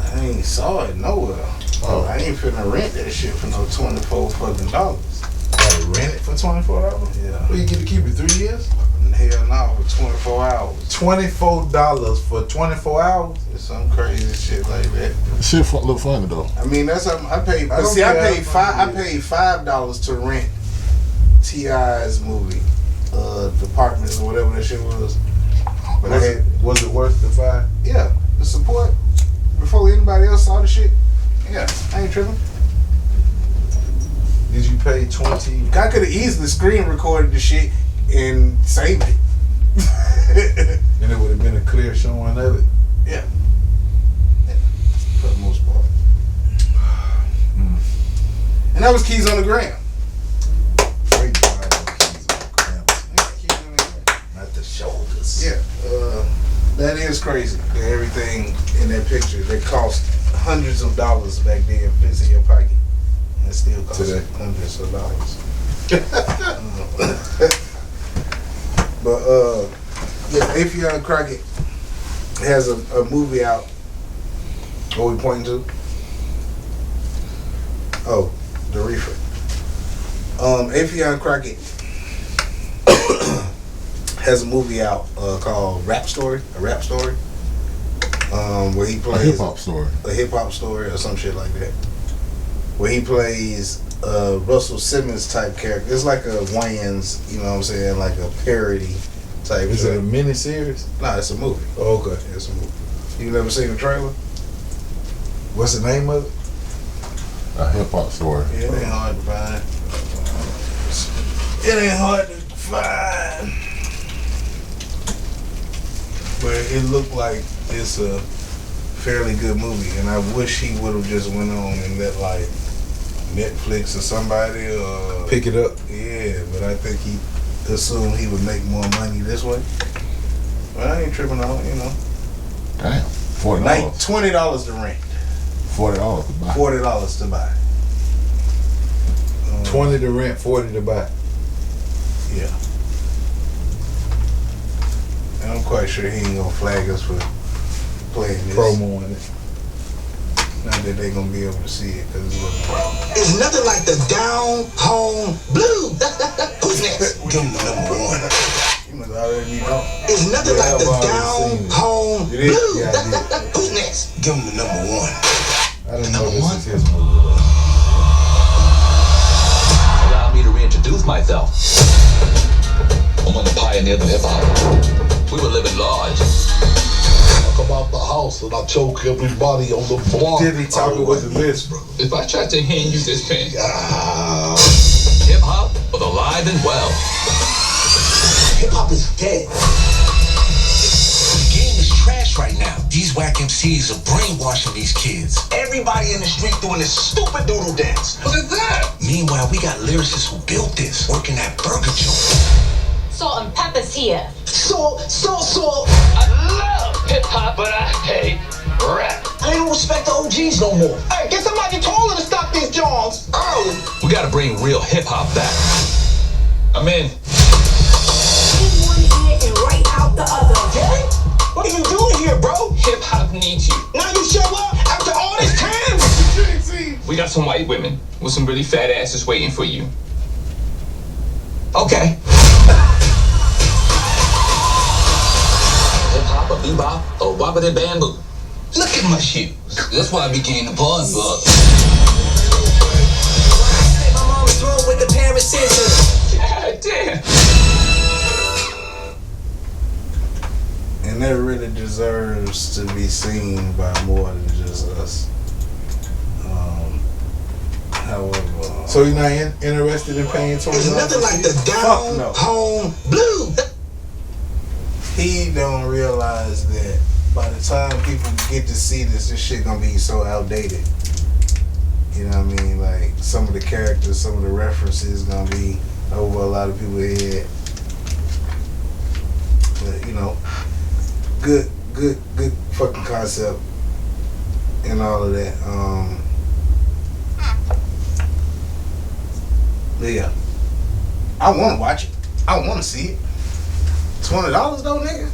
S3: I ain't saw it nowhere. Oh, I ain't finna rent that shit for no $24 fucking dollars.
S1: Oh, rent it for $24?
S3: Yeah.
S1: Well, you get to keep it 3 years?
S3: Hell no, for 24 hours.
S1: $24 for 24 hours?
S3: It's some crazy shit like that.
S4: Shit look funny though.
S3: I mean, that's something I paid. But see, I paid $5 to rent T.I.'s movie, Departments or whatever that shit was. But
S1: was it worth the $5?
S3: Yeah, the support before anybody else saw the shit. Yeah, I ain't tripping.
S1: Did you pay 20?
S3: I could have easily screen recorded the shit and saved it.
S1: And it would have been a clear showing of it?
S3: Yeah. For the most part. And that was Keys on the Gram.
S1: Great buy Keys on the Gram. Not the shoulders.
S3: Yeah. That is crazy. Everything in that picture that cost hundreds of dollars back then fits in your pocket. And it still costs hundreds of dollars. But Yeah, Affion Crockett has a movie out. What we pointing to? Oh, the reefer. Affion Crockett has a movie out called Rap Story, where he plays
S4: a hip hop story
S3: or some shit like that, where he plays Russell Simmons type character. It's like a Wayans, you know what I'm saying, like a parody type.
S1: Is it a miniseries?
S3: Nah, it's a movie.
S1: Oh, okay.
S3: It's a movie. You never seen the trailer?
S1: What's the name of it?
S4: A hip hop story.
S3: Yeah, it ain't hard to find. It ain't hard to find. But it looked like it's a fairly good movie, and I wish he would have just went on and let like Netflix or somebody
S1: pick it up.
S3: Yeah, but I think he assumed he would make more money this way. But I ain't tripping on, you know.
S4: Damn, $40.
S3: Like $20 to rent.
S4: $40 to buy.
S3: $40 to buy.
S1: 20 to rent, 40 to buy.
S3: Yeah. And I'm quite sure he ain't gonna flag us for playing this.
S1: Promo on it.
S3: Not that they gonna be able to see it, cause
S5: It's nothing like the down home blues. Who's next? Give him the number one.
S3: You must already know.
S5: It's nothing like the down home blues.
S3: Yeah, I did.
S5: Who's next? Give him the number one.
S1: I don't know this is his movie.
S6: Allow me to reintroduce myself. I'm one of the pioneers of hip hop. We were living large.
S14: Talk about the house and I choke everybody on the block.
S1: Did he talk with the list, bro?
S6: If I tried to hand you this pen, hip hop was alive and well.
S5: Hip hop is dead.
S15: The game is trash right now. These whack MCs are brainwashing these kids.
S5: Everybody in the street doing this stupid doodle dance.
S15: What is that? Meanwhile, we got lyricists who built this, working at Burger Joint.
S16: Salt and Pepper's here.
S5: Salt.
S6: I love hip hop, but I hate rap.
S5: I don't respect the OGs no more. Hey, get somebody taller to stop these Johns. Early.
S6: We gotta bring real hip hop back. I'm in.
S16: In one ear and right out the other.
S5: Jerry, what are you doing here, bro?
S6: Hip hop needs you.
S5: Now you show up after all this time.
S6: We got some white women with some really fat asses waiting for you. Okay. Hip hop, a bebop, a wobbity bamboo. Look at my shoes. That's why I became the buzz bug.
S5: My mom's throat with the pair of scissors.
S6: God damn.
S3: and that really deserves to be seen by more than just us. However,
S1: so you're not interested in paying $20?
S5: It's nothing like the down home blue.
S3: He don't realize that by the time people get to see this shit gonna be so outdated. You know what I mean? Like some of the characters, some of the references gonna be over a lot of people's head. But you know, good fucking concept and all of that. But yeah, I want to watch it. I want to see it. $20 though, nigga.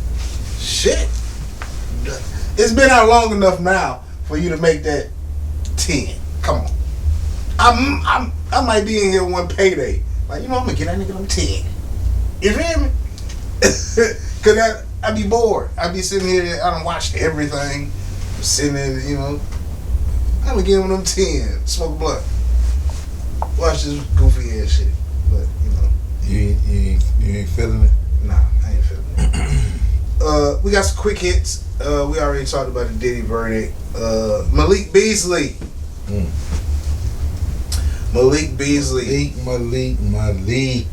S3: Shit. It's been out long enough now for you to make that 10. Come on. I might be in here one payday. Like, you know, I'm gonna get that nigga on 10. You feel me? Cause I be bored. I be sitting here, I done watched everything. I'm sitting there, you know. I'm gonna give him them 10. Smoke a blunt. Watch this goofy ass shit. But, you know.
S1: You ain't feeling it?
S3: Nah, I ain't feeling it. We got some quick hits. We already talked about the Diddy verdict. Malik Beasley. Malik Beasley.
S1: Maliki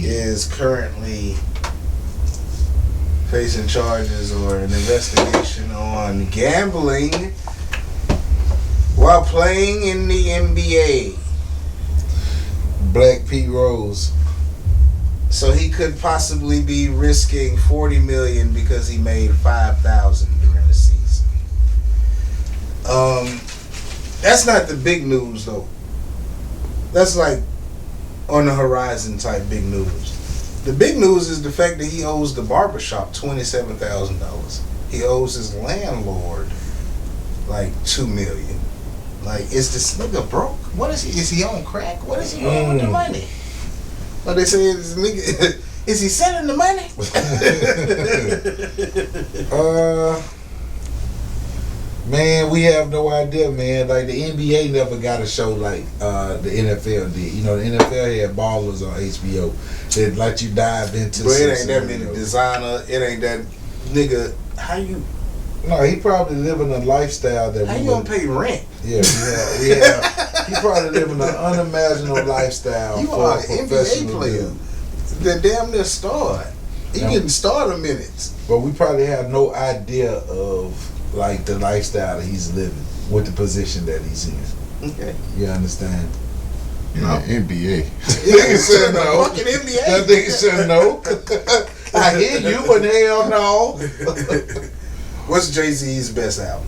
S3: is currently facing charges or an investigation on gambling while playing in the NBA.
S1: Black Pete Rose.
S3: So he could possibly be risking $40 million because he made $5,000 during the season. That's not the big news though. That's like on the horizon type big news. The big news is the fact that he owes the barbershop $27,000. He owes his landlord like $2 million. Like, is this nigga broke? What is he? Is he on crack? What is he doing with the money? Well, they say this nigga. Is he selling the money?
S1: Man, we have no idea, man. Like the NBA never got a show like the NFL did. You know, the NFL had Ballers on HBO that let you dive into.
S3: But it ain't that many designer. It ain't that nigga. How you?
S1: No, he probably living a lifestyle that
S3: How
S1: we
S3: you gonna
S1: wouldn't-
S3: pay rent?
S1: Yeah. He probably living an unimaginable lifestyle
S3: You
S1: for
S3: are
S1: a
S3: an NBA
S1: professional
S3: player.
S1: dude.
S3: That damn near starred. He
S1: Yeah.
S3: getting starter minutes.
S1: But we probably have no idea of like the lifestyle that he's living with the position that he's in.
S3: Okay.
S1: You understand?
S4: Yeah, NBA.
S1: Nigga should know.
S3: Fucking NBA.
S1: That nigga should know. I hear you, but hell no.
S3: What's Jay-Z's best album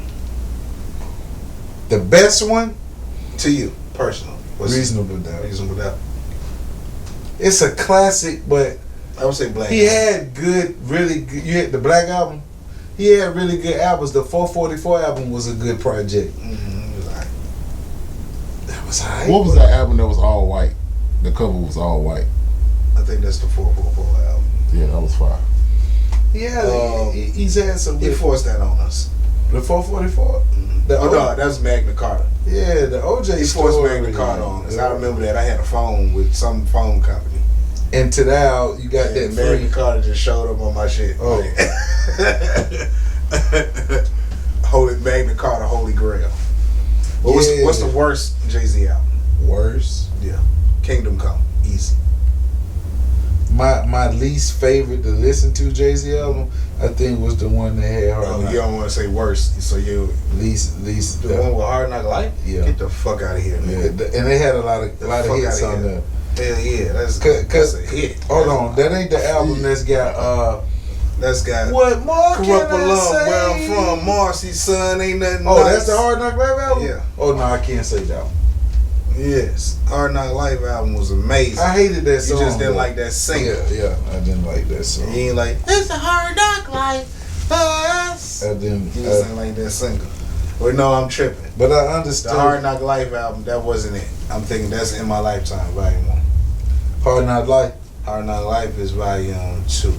S1: The best one,
S3: to you personally? What's
S1: Reasonable Doubt.
S3: Reasonable Doubt.
S1: It's a classic, but
S3: I would say Black.
S1: he
S3: Album.
S1: had good, really good. You had the Black Album. He had really good albums. The 444 album was a good project.
S3: Mm-hmm. It was alright.
S1: That was alright.
S4: What was that album that was all white? The cover was all white.
S3: I think that's the 444 album.
S4: Yeah, that was fire.
S1: Yeah, he's had some
S3: He
S1: good.
S3: forced that on us.
S1: The 444. The
S3: Oh no, that was Magna Carta.
S1: Yeah, the OJ
S3: He forced
S1: story.
S3: Magna Carta on us. I remember that. I had a phone with some phone company.
S1: And to now, you got that
S3: And Magna
S1: free.
S3: Carta just showed up on my shit.
S1: Oh.
S3: Holy Magna Carta, Holy Grail. But
S1: Yeah.
S3: what's the worst Jay-Z album?
S1: Worse.
S3: Yeah. Kingdom Come. Easy.
S1: My least favorite to listen to Jay-Z album, I think, was the one that had Hard
S3: Oh,
S1: Knock.
S3: you don't want to say worst, so you
S1: Least.
S3: the one with Hard Knock Life?
S1: Yeah.
S3: Get the fuck out of here,
S1: Yeah,
S3: man.
S1: and they had a lot of
S3: fuck
S1: hits
S3: outta
S1: on
S3: here.
S1: there.
S3: Hell yeah, that's
S1: Cause
S3: a hit.
S1: hold on, that ain't the album that's got
S3: That's got
S1: what more
S3: Corrupt
S1: can I
S3: Alum,
S1: say?
S3: where I'm from, Marcy's son, ain't nothing
S1: Oh,
S3: nice.
S1: that's the Hard Knock Life album.
S3: Yeah.
S1: Oh no, I can't say that one.
S3: Yes, Hard Knock Life album was amazing.
S1: I hated that
S3: You
S1: song.
S3: just didn't
S1: though.
S3: like that single.
S1: Yeah, I didn't like that song.
S3: You ain't like, it's a hard knock life for us.
S1: I didn't.
S3: You just ain't like that single. Well, no, I'm tripping.
S1: But I
S3: The
S1: understood.
S3: Hard Knock Life album, that wasn't it. I'm thinking that's In My Lifetime, Volume 1.
S1: Hard Knock Life.
S3: Hard Knock Life is Volume 2.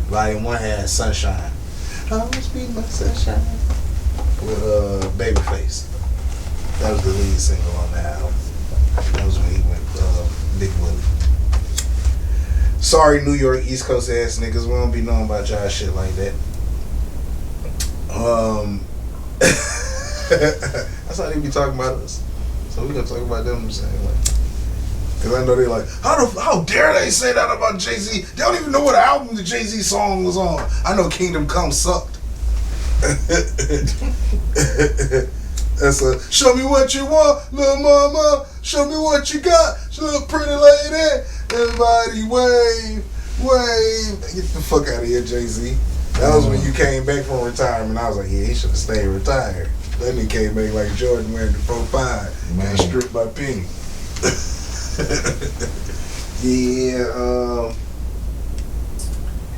S3: Volume 1 had Sunshine. Always be my sunshine. With Babyface. That was the lead single on the album. That was when he went Big Willie. Sorry, New York East Coast ass niggas. We don't be knowing about y'all shit like that. That's how they be talking about us. So we gonna talk about them the same way. Cause I know they like, how dare they say that about Jay-Z? They don't even know what album the Jay-Z song was on. I know Kingdom Come sucked. That's a show me what you want, little mama. Show me what you got, little pretty lady. Everybody wave, wave. Get the fuck out of here, Jay-Z. That was when you came back from retirement. I was like, yeah, he should have stayed retired. Then he came back like Jordan wearing the 4-5 and stripped by Penny. Yeah,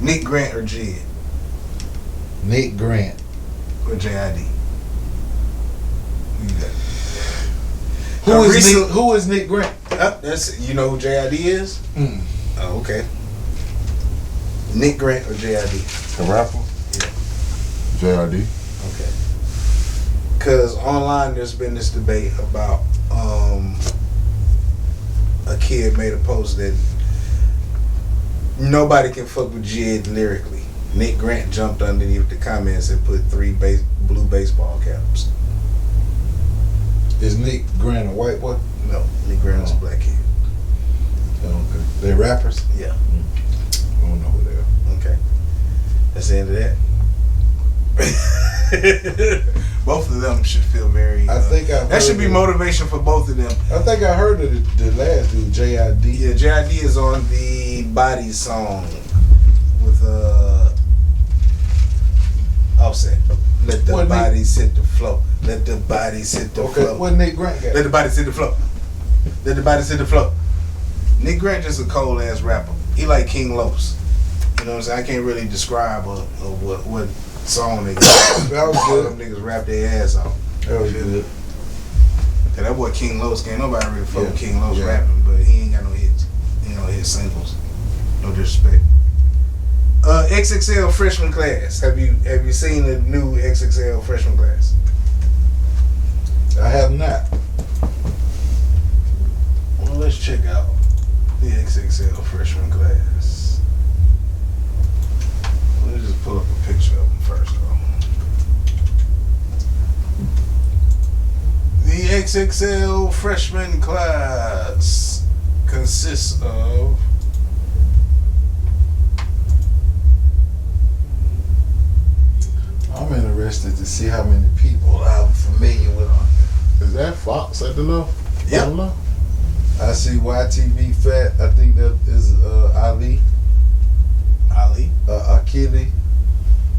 S3: Nick Grant or Jid?
S1: Nick Grant.
S3: Or J.I.D.?
S1: Who is Nick Grant?
S3: That's you know who J.I.D. is?
S1: Mm.
S3: Oh, okay. Nick Grant or J.I.D.?
S4: A rapper?
S3: Yeah.
S4: JRD.
S3: Okay. Because online there's been this debate about a kid made a post that nobody can fuck with Jid lyrically. Nick Grant jumped underneath the comments and put 3 blue baseball caps.
S1: Is Nick Grant a white boy?
S3: No, Nick Grant is a black kid.
S1: Oh, okay. They rappers?
S3: Yeah.
S1: I don't know who they are.
S3: Okay. That's the end of that. Both of them should feel very.
S1: I think I
S3: that should be motivation for both of them.
S1: I think I heard of the last dude, J.I.D.
S3: Yeah, J.I.D. is on the Body song with Offset. Let the bodies hit the floor. Let the bodies hit the floor.
S1: What Nick Grant got?
S3: Let the bodies hit the floor. Let the bodies hit the floor. Nick Grant just a cold ass rapper. He like King Los. You know what I'm saying? I can't really describe what song they got.
S1: That was
S3: All
S1: good.
S3: them niggas rap their ass off.
S1: That was good.
S3: Yeah, that boy King Los, can't nobody really fuck with
S1: Yeah.
S3: King Los
S1: Yeah.
S3: rapping, but he ain't got no hits. He ain't no hit singles. No disrespect. XXL freshman class. Have you seen the new XXL freshman class?
S1: I have not.
S3: Well, let's check out the XXL freshman class. Let's just pull up a picture of them first, though. The XXL freshman class consists of
S1: I'm interested to see how many people I'm familiar with on
S4: Is that Fox at the left?
S3: Yep.
S4: On the left?
S1: here. I see YTV Fat. I think that is Ali.
S3: Ali,
S1: Akili.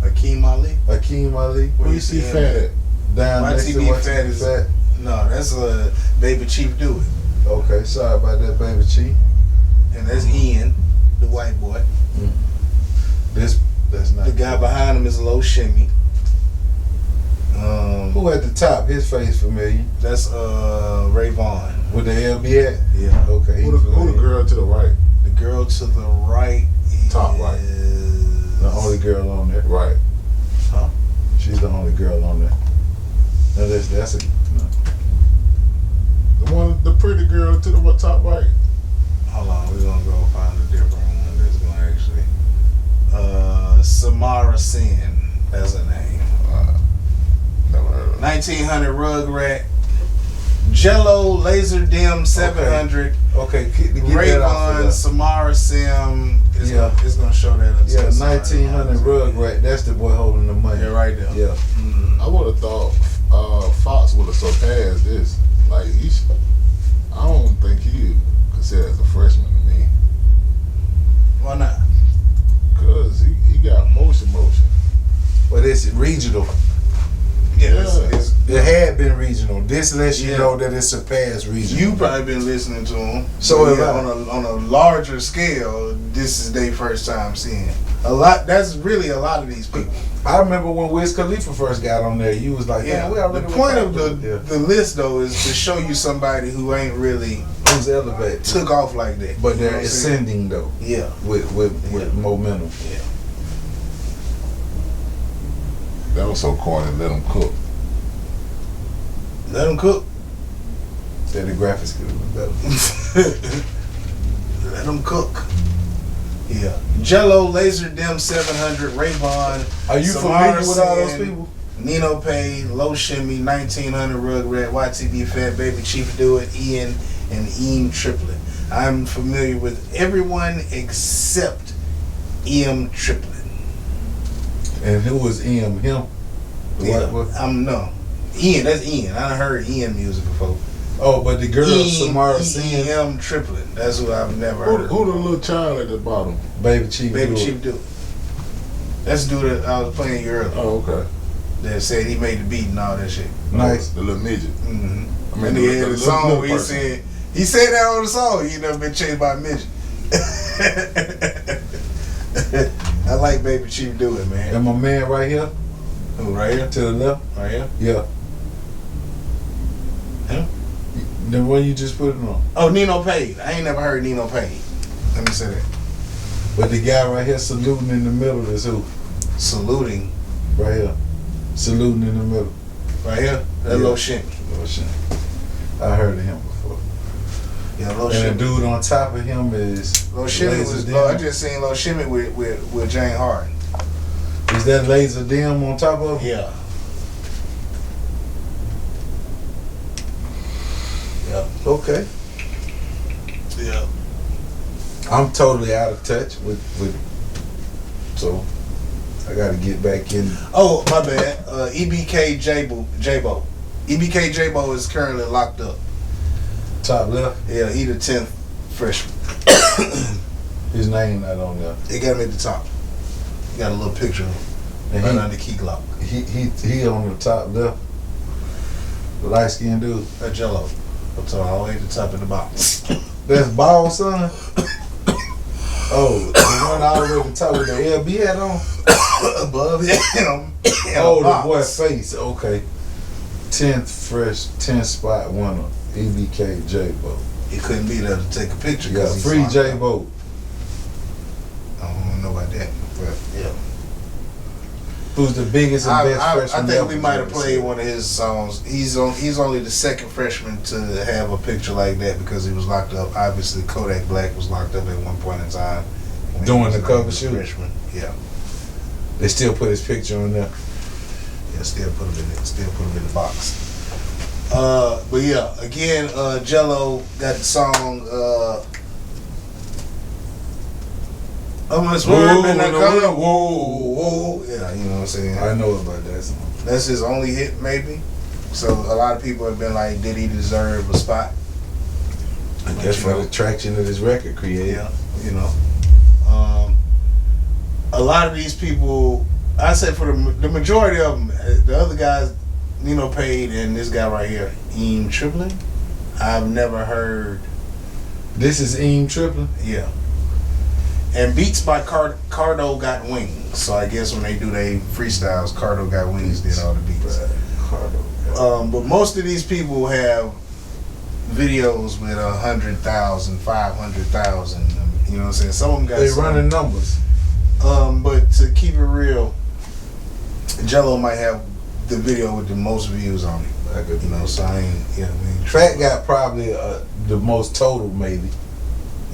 S3: Akeem Ali.
S1: Akeem Ali.
S3: Where
S4: Who you see
S3: him
S4: Fat at?
S1: Down next to
S3: YTV Fat
S1: YTV
S3: is
S1: Fat.
S3: no, that's Baby Chief Do It,
S1: Okay, sorry about that, baby Chief.
S3: and that's Ian, the white boy.
S1: That's not
S3: The guy behind him is Low Shimmy.
S1: Who at the top? His face familiar.
S3: That's Ray Vaughn.
S1: With the LB at?
S3: Yeah.
S1: Okay.
S4: Who the girl to the right?
S3: The girl to the right is
S4: Top right.
S1: The only girl on there.
S4: Right.
S3: Huh?
S1: She's the only girl on there. No, that's a. No.
S4: The pretty girl to the top right.
S3: Hold on, we're gonna go find a different one that's gonna actually. Samara Sin. That's her name.
S4: Never heard of her.
S3: 1900 Rugrat. Jello Laser Dim 700.
S1: Okay, get that
S3: Ray
S1: off
S3: Vaughn,
S1: of there.
S3: Samara Sim. It's
S1: Yeah.
S3: gonna show that. Up
S1: Yeah,
S3: to the
S1: 1900
S3: side.
S1: Rugrat. That's the boy holding the money.
S3: Yeah, right there.
S1: Yeah.
S3: Mhm.
S4: I would have thought Fox would have surpassed this. Like I don't think he considered as a freshman to me,
S3: Why not?
S4: cause he got motion.
S1: But it's regional.
S3: Yeah,
S4: Yeah.
S1: It had been regional. This lets you
S3: Yeah.
S1: know that it surpassed regional.
S3: You probably been listening to him.
S1: So have I.
S3: on a larger scale, this is their first time seeing a lot. That's really a lot of these people.
S1: I remember when Wiz Khalifa first got on there, you was like,
S3: Yeah.
S1: we
S3: The
S1: already
S3: point of
S1: went
S3: the list though is to show you somebody who ain't really
S1: who's elevated,
S3: took off like that.
S1: but
S3: You know
S1: they're
S3: what I'm saying?
S1: ascending though.
S3: Yeah.
S1: With momentum.
S3: Yeah.
S4: That was so corny. Let him cook.
S3: Let them cook.
S1: Said the graphics could have been better.
S3: Let them cook. Yeah. Jello, Laser Dim 700, Ray Vaughn.
S1: Are you
S3: Samara
S1: familiar with all those
S3: Sin,
S1: people?
S3: Nino Pay, Low Shimmy, 1900 Rugrat, YTB Fat, Baby Chief Do It, Ian, and Eam Triplet. I'm familiar with everyone except Eam Triplet.
S1: And who was him? Him?
S3: Yeah.
S1: What?
S3: No. Ian, that's Ian. I done heard Ian music before.
S1: Oh, but the girl Samara
S3: Sin.
S1: Sin,
S3: Eam Triplet. That's who I've never
S4: Who
S3: heard.
S4: the little child at the bottom?
S1: Baby Chief.
S3: Baby
S1: Do It.
S3: Chief Do It. That's the dude that I was playing you earlier.
S4: Oh, okay.
S3: That said he made the beat and all that shit.
S1: Nice.
S4: The little midget.
S3: Mm-hmm.
S4: I mean,
S3: And
S4: the-
S3: he had
S4: the
S3: a song
S4: little
S3: where he
S4: person.
S3: said that on the song. He never been chased by a midget. I like Baby Chief Do It, man.
S1: And my man right here,
S3: Who, right here?
S1: to the left.
S3: Right here?
S1: Yeah.
S3: Him?
S1: The one you just put it on.
S3: Oh, Nino Pay. I ain't never heard Nino Pay. Let me say that.
S1: But the guy right here saluting in the middle is who?
S3: Saluting.
S1: Right here. Saluting in the middle.
S3: Right here? That
S1: Yeah.
S3: Low Shimmy.
S1: Low Shimmy. I heard of him before.
S3: Yeah, Low
S1: And
S3: Shimmy.
S1: the dude on top of him is
S3: Low Shimmy
S1: Laser
S3: was
S1: Dim.
S3: I just seen Low Shimmy with Jane Harden.
S1: Is that Laser Dim on top of him?
S3: Yeah. Yeah.
S1: Okay.
S3: Yeah.
S1: I'm totally out of touch with so I gotta get back in.
S3: Oh, my bad. EBK J-Bo. EBK J-Bo is currently locked up.
S1: Top left.
S3: Yeah, he the 10th freshman.
S1: His name not on there.
S3: They got him at the top. He got a little picture of him
S1: And
S3: right
S1: he-
S3: under key lock.
S1: He on the top left. The light skinned dude.
S3: That Jello. I'm talking all the way at the top and the bottom.
S1: That's Ball son. Oh, the one all the way to the top with the LB hat on.
S3: Above him.
S1: Oh, the boy face. Okay. 10th spot winner. EBK J-Bo.
S3: He couldn't be there to take a picture.
S1: Yeah, free J-Bo.
S3: I don't know about that, but yeah.
S1: Who's the biggest and best freshman?
S3: I think we might have played one of his songs. He's only the second freshman to have a picture like that because he was locked up. Obviously, Kodak Black was locked up at one point in time.
S1: Doing the cover shoot?
S3: Freshman. Yeah.
S1: They still put his picture on there.
S3: Yeah, still put him in the box. But yeah, again, Jello got the song whoa. Yeah, you know what I'm saying?
S1: I know about that song.
S3: That's his only hit, maybe. So a lot of people have been like, did he deserve a spot?
S1: I guess for the traction that his record created.
S3: Yeah, you know. A lot of these people, I say for the majority of them, the other guys, Nino Payne and this guy right here, Eam Triplin, I've never heard.
S1: This is Eam Triplin?
S3: Yeah. And Beats by Cardo Got Wings. So I guess when they do their freestyles, Cardo Got Wings did all the beats. But most of these people have videos with 100,000, 500,000. You know what I'm saying? Some of them got.
S1: They running numbers.
S3: But to keep it real, Jello might have the video with the most views on it. You know, so I ain't. Yeah, I mean,
S1: Fat got probably the most total, maybe.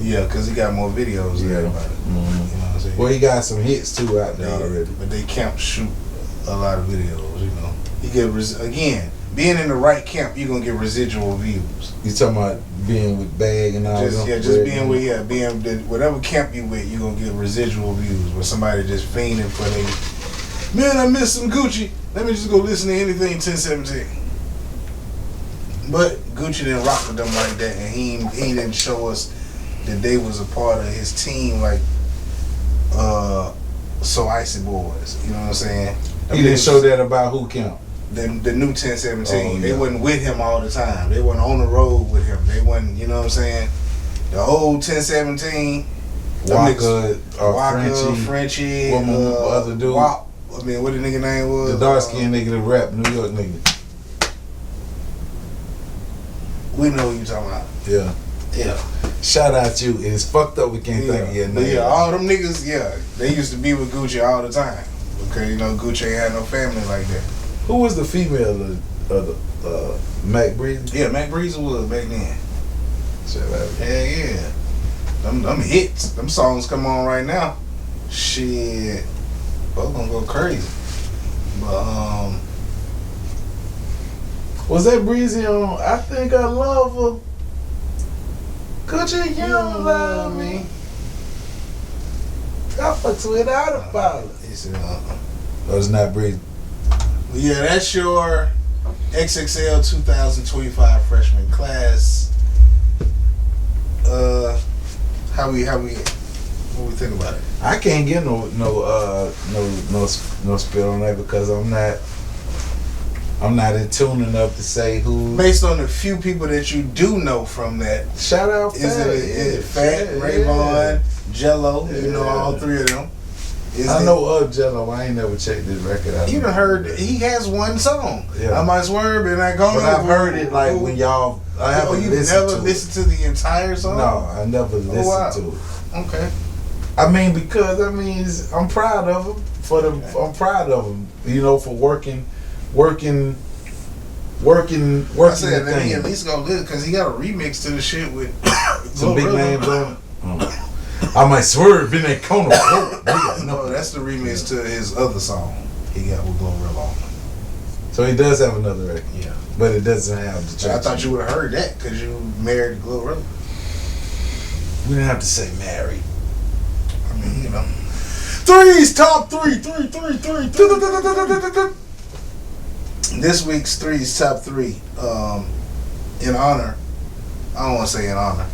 S3: Yeah, because he got more videos than everybody.
S1: Mm-hmm.
S3: You know what I'm saying?
S1: Well, he got some hits too out there already.
S3: But they can't shoot a lot of videos, you know. You get again, being in the right camp, you're gonna get residual views.
S1: You talking about being with Bag and all that?
S3: Yeah, just being with being whatever camp you with, you're gonna get residual views. Where somebody just fiending for man, I miss some Gucci. Let me just go listen to anything 1017. But Gucci didn't rock with them like that, and he didn't show us that they was a part of his team like So Icy Boys. You know what I'm saying?
S1: He didn't show that about who count.
S3: The new 1017. They wasn't with him all the time. They wasn't on the road with him. They wasn't, you know what I'm saying? The old 1017.
S1: Waka,
S3: Frenchie,
S1: other dude.
S3: Wop. I mean, what the nigga name was?
S1: The dark skinned nigga that rap, New York nigga.
S3: We know who you talking about.
S1: Yeah.
S3: Yeah.
S1: Shout out you. It's fucked up we can't think of your name.
S3: Yeah, all them niggas, they used to be with Gucci all the time. Okay, you know, Gucci ain't had no family like that.
S1: Who was the female of the Mac Breezy?
S3: Yeah, Mac Breezy was back then.
S1: Shout out.
S3: Hell yeah. Them hits, them songs come on right now. Shit. Both gonna go crazy. But
S1: was that Breezy on I Think I Love Her? Gucci, you don't love me. I fucks without a problem.
S3: He said,
S1: No, it's not Breezy.
S3: Yeah, that's your XXL 2025 freshman class. What we think about it?
S1: I can't get no spit on that because I'm not in tune enough to say who.
S3: Based on the few people that you do know from that.
S1: Shout out
S3: Is it Fat, Rayvon, Jello, you know all three of them.
S1: I know of Jello. I ain't never checked this record out.
S3: You done heard he has one song.
S1: Yeah.
S3: I Might Swerve and I Gonna.
S1: But I've heard it like when y'all. I haven't listened to it.
S3: Listened to the entire song?
S1: No, I never listened to it.
S3: Okay.
S1: I mean, because I'm proud of him I'm proud of him. You know, for working. I
S3: said that he at least go live because he got a remix to the shit with
S1: some big names on. I Might Swerve in that corner.
S3: No, that's the remix to his other song he got with Glorilla on.
S1: So he does have another record.
S3: Yeah.
S1: But it doesn't have the
S3: I thought you would have heard that because you married Glorilla.
S1: We didn't have to say married.
S3: I mean, you know. Top three. This week's Three's top three. In honor, I don't want to say in honor,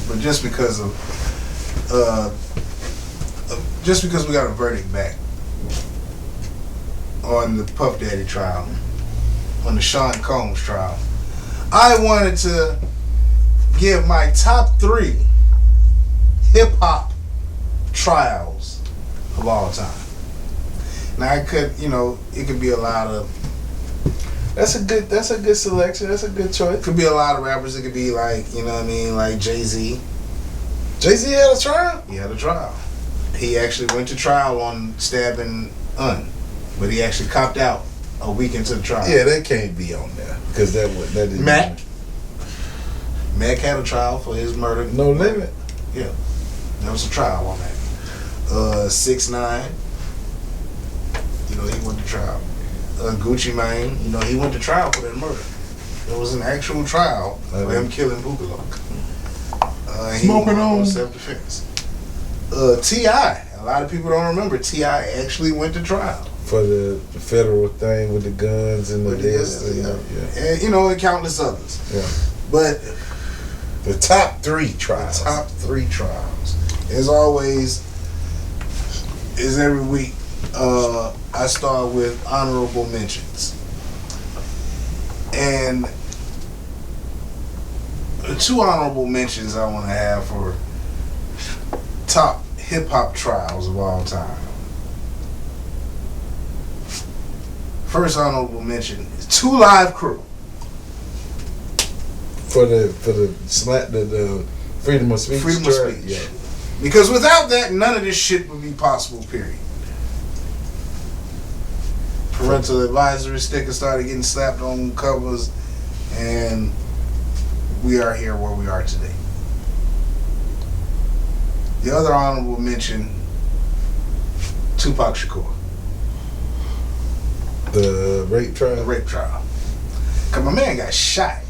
S3: but just because we got a verdict back on the Puff Daddy trial, on the Sean Combs trial, I wanted to give my top 3 hip hop trials of all time. Now it could be a lot of.
S1: That's a good selection. That's a good choice.
S3: It could be a lot of rappers. It could be like, like Jay-Z.
S1: Jay-Z had a trial?
S3: He had a trial. He actually went to trial on stabbing Un, but he actually copped out a week into the trial.
S1: Yeah, that can't be on there because that didn't.
S3: Mac had a trial for his murder.
S1: No Limit.
S3: Yeah, there was a trial on that. 6ix9ine. He went to trial. Gucci Mane. He went to trial for that murder. There was an actual trial for him killing Boogaloo.
S4: Smoking on
S3: self-defense. T.I. A lot of people don't remember T.I. actually went to trial
S1: for the federal thing with the guns and the this.
S3: And and countless others.
S1: Yeah.
S3: But
S1: the top 3 trials.
S3: The top 3 trials. As always, is every week. I start with honorable mentions. And 2 honorable mentions I want to have for top hip-hop trials of all time. First honorable mention is 2 Live Crew.
S1: For the freedom of speech.
S3: Freedom of speech.
S1: Yeah.
S3: Because without that, none of this shit would be possible, period. Parental advisory sticker started getting slapped on covers, and we are here where we are today. The other honorable mention, Tupac Shakur.
S1: The rape trial?
S3: The rape trial. Because my man got shot.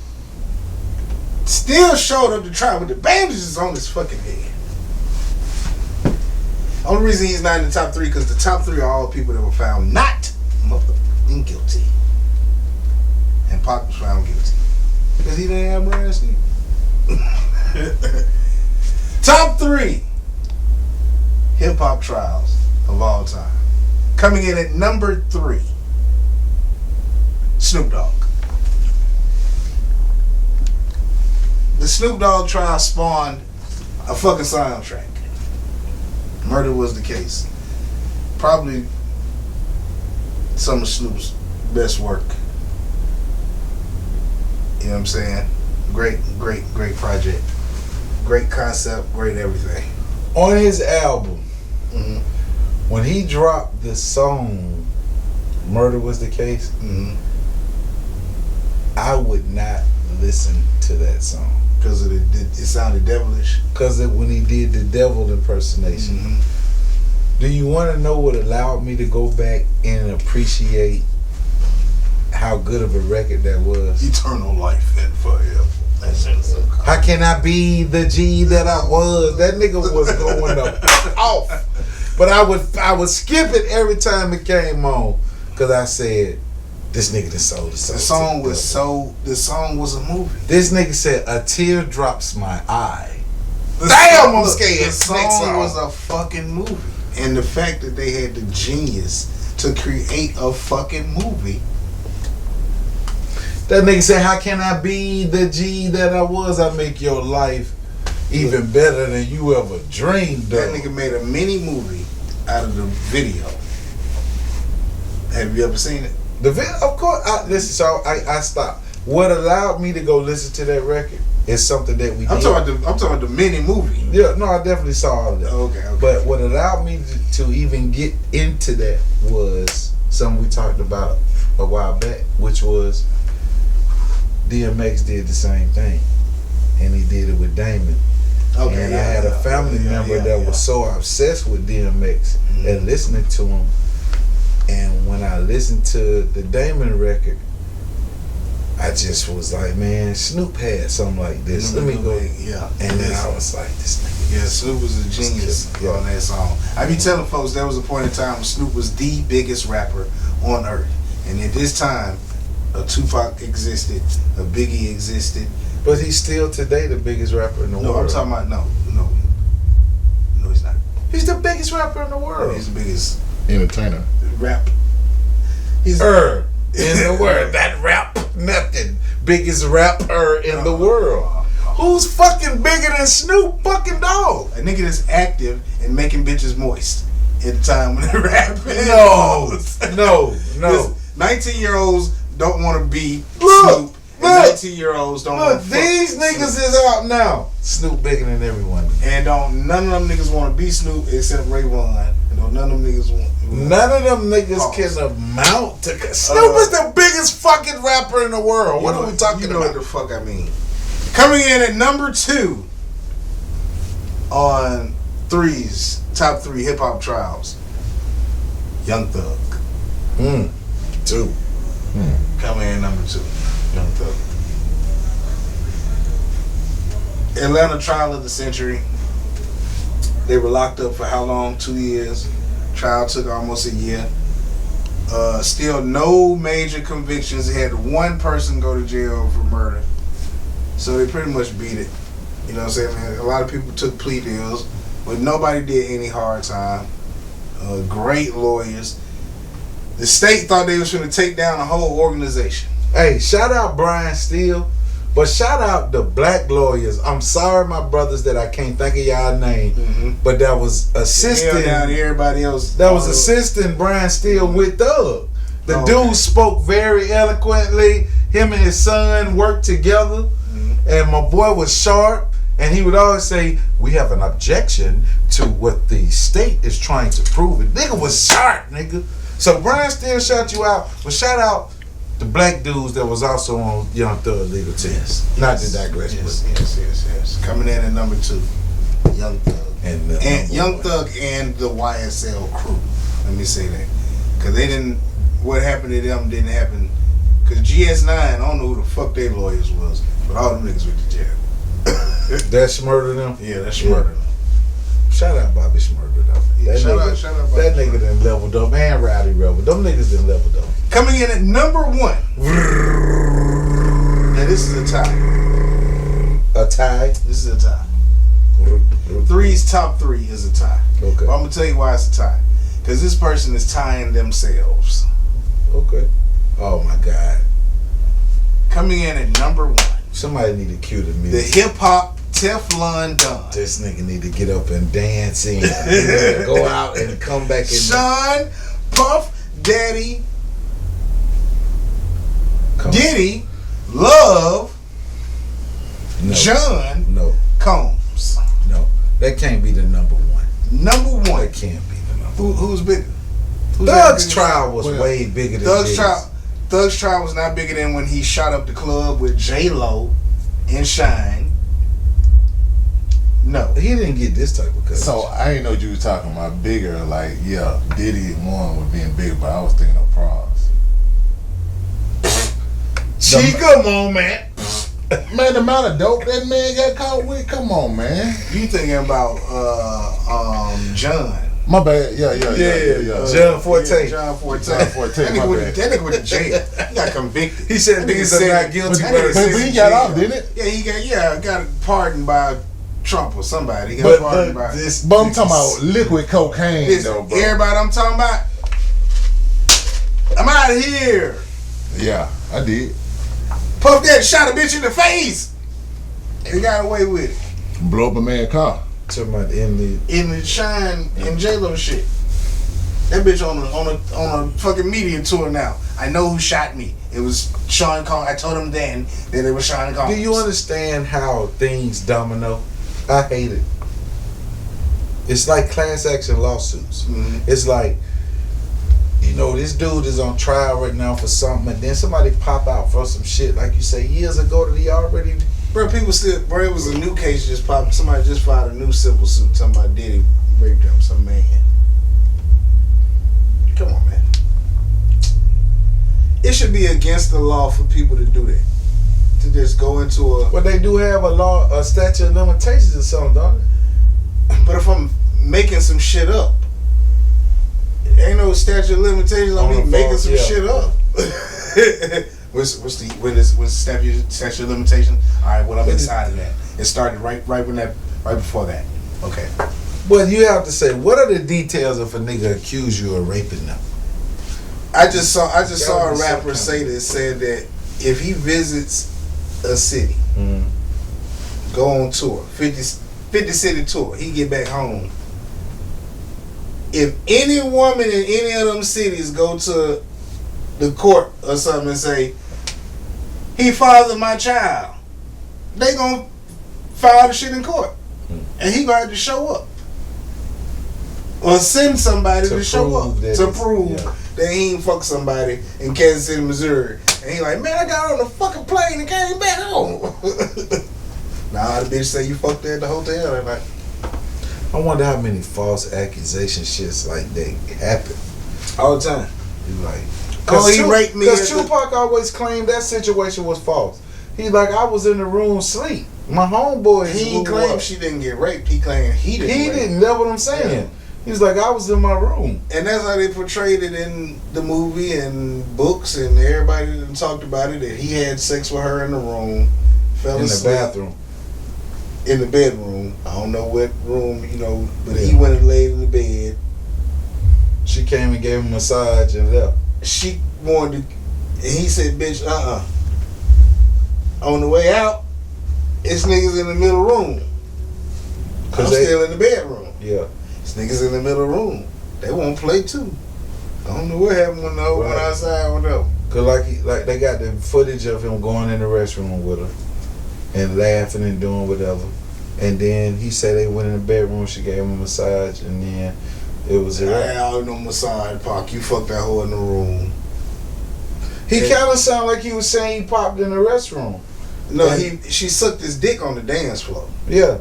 S3: Still showed up to trial with the bandages on his fucking head. Only reason he's not in the top 3 because the top 3 are all people that were found not motherfucking guilty. And Pac was found guilty. Because he didn't have brand Steve. Top 3 hip-hop trials of all time. Coming in at number 3, Snoop Dogg. The Snoop Dogg trial spawned a fucking soundtrack. Murder Was the Case. Probably some of Snoop's best work. You know what I'm saying? Great project. Great concept, great everything.
S1: On his album, when he dropped the song Murder Was the Case, I would not listen to that song.
S3: Because it sounded devilish?
S1: Because when he did the devil impersonation. Do you want to know what allowed me to go back and appreciate how good of a record that was?
S3: Eternal life and forever.
S1: How can I be the G that I was? That nigga was going off. But I would skip it every time it came on. Because I said, this nigga done sold the song.
S3: The song was a movie.
S1: This nigga said, a tear drops my eye. Damn, I'm scared.
S3: The song was a fucking movie. And the fact that they had the genius to create a fucking movie.
S1: That nigga said, how can I be the G that I was? I make your life even better than you ever dreamed of.
S3: That nigga made a mini movie out of the video. Have you ever seen it?
S1: The video, of course. I stopped. What allowed me to go listen to that record is something that we did.
S3: I'm talking about the mini movie.
S1: Yeah, no, I definitely saw all of that.
S3: Okay.
S1: But what allowed me to even get into that was something we talked about a while back, which was DMX did the same thing, and he did it with Damon.
S3: Okay,
S1: and I had a family member that was so obsessed with DMX and listening to him. And when I listened to the Damon record, I just was like, man, Snoop had something like this. Let me go.
S3: Yeah.
S1: And then I was like, this nigga.
S3: Yeah, Snoop was a genius on that song. I be telling folks there was a point in time when Snoop was the biggest rapper on earth. And at this time, a Tupac existed, a Biggie existed.
S1: But he's still today the biggest rapper in the world.
S3: No, I'm talking about, no, he's not.
S1: He's the biggest rapper in the world.
S3: He's the biggest
S4: entertainer.
S3: Rap.
S1: He's in the world. That rap, nothing. Biggest rapper in the world. Who's fucking bigger than Snoop fucking Dogg?
S3: A nigga that's active and making bitches moist at the time when they're rapping.
S1: No.
S3: 19-year-olds don't want to be
S1: Look,
S3: Snoop. And 19-year-olds don't want to
S1: these niggas is out now. Snoop bigger than everyone.
S3: And none of them niggas want to be Snoop except Ray Vaughn. None of them niggas want.
S1: None of them niggas can amount to. Snoop is the biggest fucking rapper in the world. What are we talking about?
S3: You know what the fuck I mean. Coming in at number 2 on Three's top 3 hip hop trials. Young Thug.
S1: 2.
S3: Coming in number 2. Young Thug. Atlanta trial of the century. They were locked up for how long? 2 years. Trial took almost a year. Still no major convictions. They had one person go to jail for murder. So they pretty much beat it. You know what I'm saying, man? A lot of people took plea deals, but nobody did any hard time. Great lawyers. The state thought they was going to take down a whole organization.
S1: Hey, shout out Brian Steele, but shout out the black lawyers. I'm sorry, my brothers, that I can't think of y'all name, but that was assisting
S3: down everybody else.
S1: That was assisting Brian Steele with Thug. The dude spoke very eloquently. Him and his son worked together, and my boy was sharp. And he would always say, "We have an objection to what the state is trying to prove." It nigga was sharp, nigga. So Brian Steele shout you out, but shout out the black dudes that was also on Young Thug legal team. Not to digress,
S3: Yes. Coming in at number 2, Young Thug. And Young Thug and the YSL crew. Let me say that. Because they didn't, what happened to them didn't happen. Because GS9, I don't know who the fuck their lawyers was, but all them niggas went to jail.
S1: That Shmurda them?
S3: Yeah, that's Shmurda them.
S1: Shout out Bobby Shmurda though.
S3: Yeah, shout out Bobby
S1: that nigga done leveled up, and Rowdy Rebel. Them niggas done leveled up.
S3: Coming in at number 1. Now this is a tie.
S1: A tie?
S3: This is a tie. Three's top 3 is a tie.
S1: Okay.
S3: But I'm gonna tell you why it's a tie. Because this person is tying themselves.
S1: Okay. Oh my God.
S3: Coming in at number 1.
S1: Somebody need to cue the
S3: The
S1: music.
S3: hip hop Teflon Don.
S1: This nigga need to get up and dance in. Go out and come back in.
S3: Sean Puff Daddy Diddy Love John Combs.
S1: No. That can't be the number 1.
S3: Number 1.
S1: That can't be the number 1.
S3: Who's bigger?
S1: Thug's trial was way bigger than
S3: Thug's trial was not bigger than when he shot up the club with J-Lo and Shine. No.
S1: He didn't get this type of coverage.
S4: So I ain't know what you was talking about bigger, like, yeah, Diddy won with being bigger, but I was thinking of Pros.
S1: Come on, man.
S4: Man, the amount of dope that man got caught with, come on, man.
S3: You thinking about John.
S4: My bad. Yeah.
S1: John Forte.
S3: John Forte.
S4: That
S3: nigga went to jail. He got convicted.
S1: He said niggas are not guilty,
S4: but he got off, didn't it?
S3: Yeah, he got pardoned by Trump or somebody. He got pardoned by
S4: this. But I'm talking about liquid cocaine, though, bro.
S3: Everybody I'm talking about, I'm out of here.
S4: Yeah, I did.
S3: Puff Daddy shot a bitch in the face. He got away with it.
S4: Blow up a man's car.
S1: Talking about in
S3: the Shine and J-Lo shit. That bitch on a fucking media tour now. I know who shot me. It was Sean Combs. I told him then that it was Sean Combs.
S1: Do you understand how things domino? I hate it. It's like class action lawsuits. It's like, you know, this dude is on trial right now for something, and then somebody pop out for some shit, like you say, years ago that he already.
S3: Bro, people still. Bro, it was a new case just popped. Somebody just filed a new civil suit. Somebody Diddy raped him. Some man. Come on, man. It should be against the law for people to do that. To just go into a.
S1: Well, they do have a statute of limitations or something, don't they?
S3: But if I'm making some shit up, ain't no statute of limitations on me making some shit up. What's the statute of limitation? All right, well, I'm inside of that. It started right before that. Okay.
S1: But you have to say, what are the details if a nigga accuse you of raping them?
S3: I just saw a rapper said that if he visits a city, go on tour, 50 city tour. He get back home. If any woman in any of them cities go to the court or something and say, he fathered my child, they gonna file the shit in court. And he gonna have to show up. Or send somebody to show up to prove that he ain't fuck somebody in Kansas City, Missouri. And he like, man, I got on the fucking plane and came back home. Nah, the bitch say you fucked her at the hotel that night.
S1: I wonder how many false accusation shits like that happen
S3: all the time.
S1: You like,
S3: he raped me.
S1: Because Tupac always claimed that situation was false. He like, I was in the room asleep. My homeboy.
S3: He claimed she didn't get raped. He claimed he didn't.
S1: He didn't. That's what I'm saying. Yeah. He was like, I was in my room.
S3: And that's how they portrayed it in the movie and books, and everybody that talked about it, that he had sex with her in the room, fell asleep.
S1: In the bathroom.
S3: In the bedroom. I don't know what room, but he went and laid in the bed.
S1: She came and gave him a massage and left.
S3: She wanted to, and he said, bitch, On the way out, it's niggas in the middle room. I'm still in the bedroom.
S1: Yeah.
S3: It's niggas in the middle room. They won't play too. I don't know what happened when the whole went outside with them.
S1: Cause like they got the footage of him going in the restroom with her and laughing and doing whatever. And then he said they went in the bedroom, she gave him a massage, and then it was a
S3: I ain't no massage, Pac. You fucked that hoe in the room.
S1: He kind of sounded like he was saying he popped in the restroom.
S3: No, she sucked his dick on the dance floor.
S1: Yeah.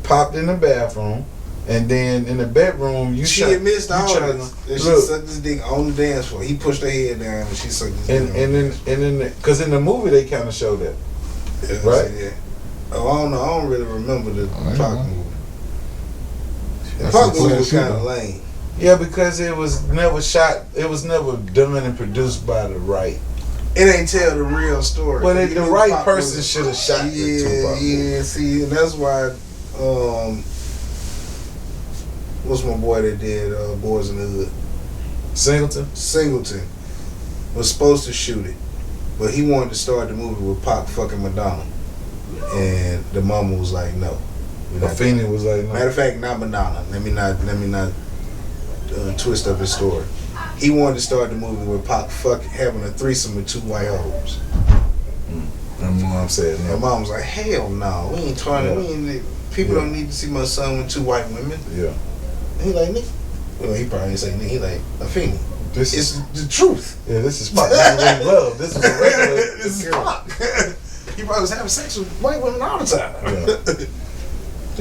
S1: Popped in the bathroom. And then in the bedroom,
S3: she admits to all that she sucked his dick on the dance floor. He pushed her head down and she sucked his dick.
S1: Because in the movie they kind of showed that, right?
S3: Yeah. Oh, I don't know. I don't really remember the Pac movie. The Pac movie was kind of lame.
S1: Yeah, because it was never shot. It was never done and produced by the right.
S3: It ain't tell the real story.
S1: But the right person should have shot the Tupac.
S3: Yeah. See, and that's why. What's my boy that did Boys in the Hood? Singleton was supposed to shoot it, but he wanted to start the movie with Pac fucking Madonna, and the mama was like, no.
S1: Afeni was like, no.
S3: Matter of fact, not Madonna. Let me not twist up his story. He wanted to start the movie with Pac having a threesome with two white hoes.
S1: And mom said no.
S3: And mom was like, hell no, we ain't trying to. People don't need to see my son with two white women.
S1: Yeah.
S3: He like, nigga. Well, he probably didn't say nigga. He like, Afeni. It's the truth.
S1: Yeah, this is Pac. This is love. This is a regular.
S3: This is Pac. He probably was having sex with white women all the time.
S1: Yeah.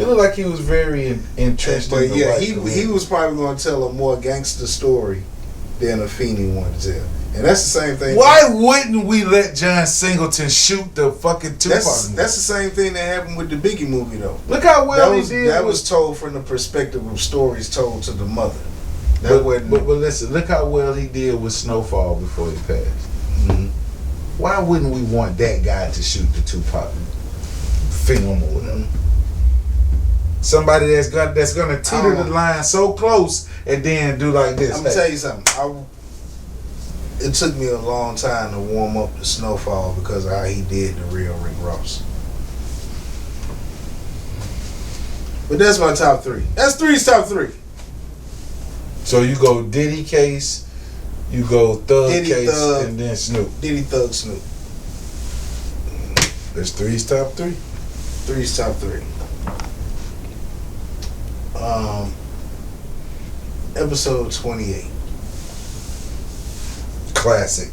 S1: It looked like he was very entrenched.
S3: But yeah, he was probably going to tell a more gangster story than Afeni wanted to tell. And that's the same thing.
S1: Why wouldn't we let John Singleton shoot the fucking Tupac movie?
S3: That's the same thing that happened with the Biggie movie, though.
S1: Look how well he did.
S3: That was told from the perspective of stories told to the mother.
S1: But listen, look how well he did with Snowfall before he passed.
S3: Mm-hmm.
S1: Why wouldn't we want that guy to shoot the Tupac film or whatever?
S3: Mm-hmm.
S1: Somebody that's gonna teeter the line so close and then do like this.
S3: I'm gonna tell you something. It took me a long time to warm up to Snowfall because of how he did the real Rick Ross. But that's my top three. That's three's top three.
S1: So you go Diddy case, you go Thug case, and then Snoop.
S3: Diddy, Thug, Snoop.
S1: That's three's top three.
S3: Three's top three. Episode 28.
S1: Classic.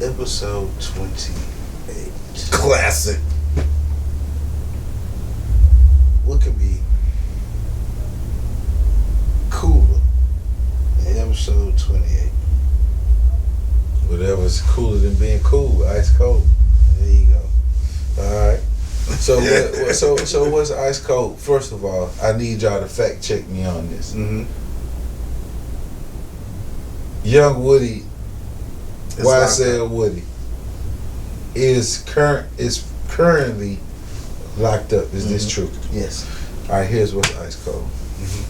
S3: Episode 28.
S1: Classic.
S3: What could be cooler than episode 28?
S1: Whatever's cooler than being cool, ice cold.
S3: There you go.
S1: All right. So so what's ice cold? First of all, I need y'all to fact check me on this.
S3: Mm-hmm.
S1: Young Woody, why I said Woody, is currently locked up. Is this true?
S3: Yes.
S1: All right. Here's what's ice cold.
S3: Mm-hmm.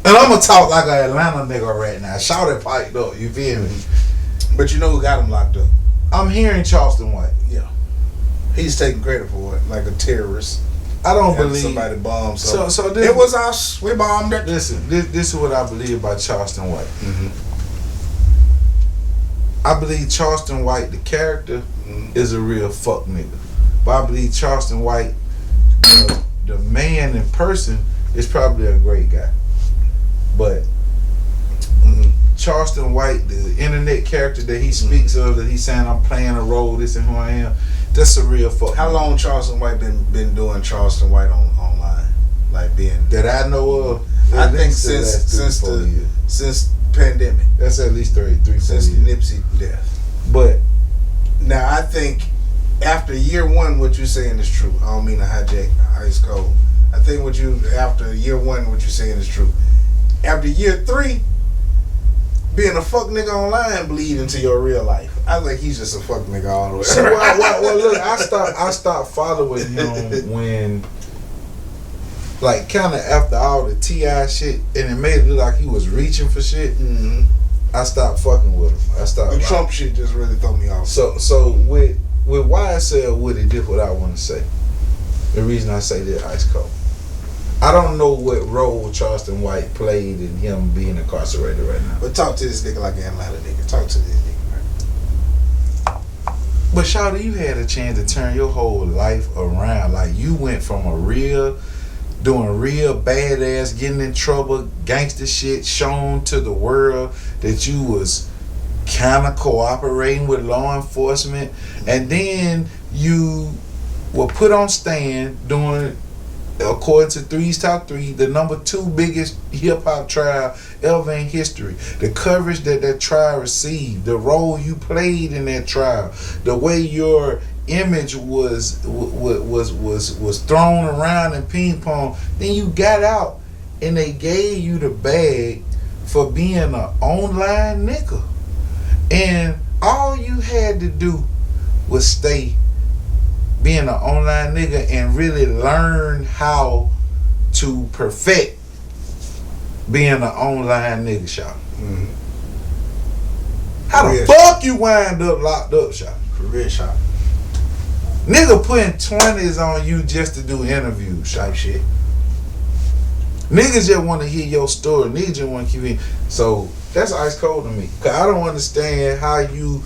S1: And I'm gonna talk like an Atlanta nigga right now. Shout it piped up. You feel me?
S3: But you know who got him locked up?
S1: I'm hearing Charleston White.
S3: Yeah. He's taking credit for it, like a terrorist.
S1: I don't
S3: Having
S1: believe
S3: somebody bombed.
S1: So this,
S3: it was us. We bombed it.
S1: Listen, this is what I believe about Charleston White. I believe Charleston White, the character, is a real fuck nigga. But I believe Charleston White, the man in person, is probably a great guy. But Charleston White, the internet character that he speaks of, that he's saying I'm playing a role, this and who I am, that's a real fuck.
S3: How long Charleston White been doing Charleston White online, like being
S1: that I know of?
S3: I think since pandemic.
S1: That's at least 3
S3: since Nipsey death.
S1: But
S3: now I think after year one, what you're saying is true. I don't mean to hijack Ice Cold. I think after year one, what you're saying is true. After year 3, being a fuck nigga online bleed into your real life. I think he's just a fuck nigga all the way.
S1: See, well, look, I stopped following him when, like, kind of after all the T.I. shit, and it made it look like he was reaching for shit. I stopped fucking with him.
S3: The Trump shit just really threw me off.
S1: So with YSL Woody, this is what I want to say. The reason I say that, Ice Cold, I don't know what role Charleston White played in him being incarcerated right now.
S3: But talk to this nigga like an Atlanta nigga. Talk to this nigga, right?
S1: But Shawty, you had a chance to turn your whole life around. Like, you went from doing real badass, getting in trouble, gangster shit, shown to the world that you was kind of cooperating with law enforcement, and then you were put on stand doing, according to Three's Top 3, the number 2 biggest hip-hop trial ever in history. The coverage that trial received, the role you played in that trial, the way your image was thrown around in ping pong. Then you got out and they gave you the bag for being an online nigga. And all you had to do was stay being an online nigga and really learn how to perfect being an online nigga, shot. How the fuck you wind up locked up, shot?
S3: For real, shot.
S1: Nigga putting 20s on you just to do interviews, type shit. Niggas just want to hear your story. Niggas just want to keep it. So that's Ice Cold to me. Cause I don't understand how you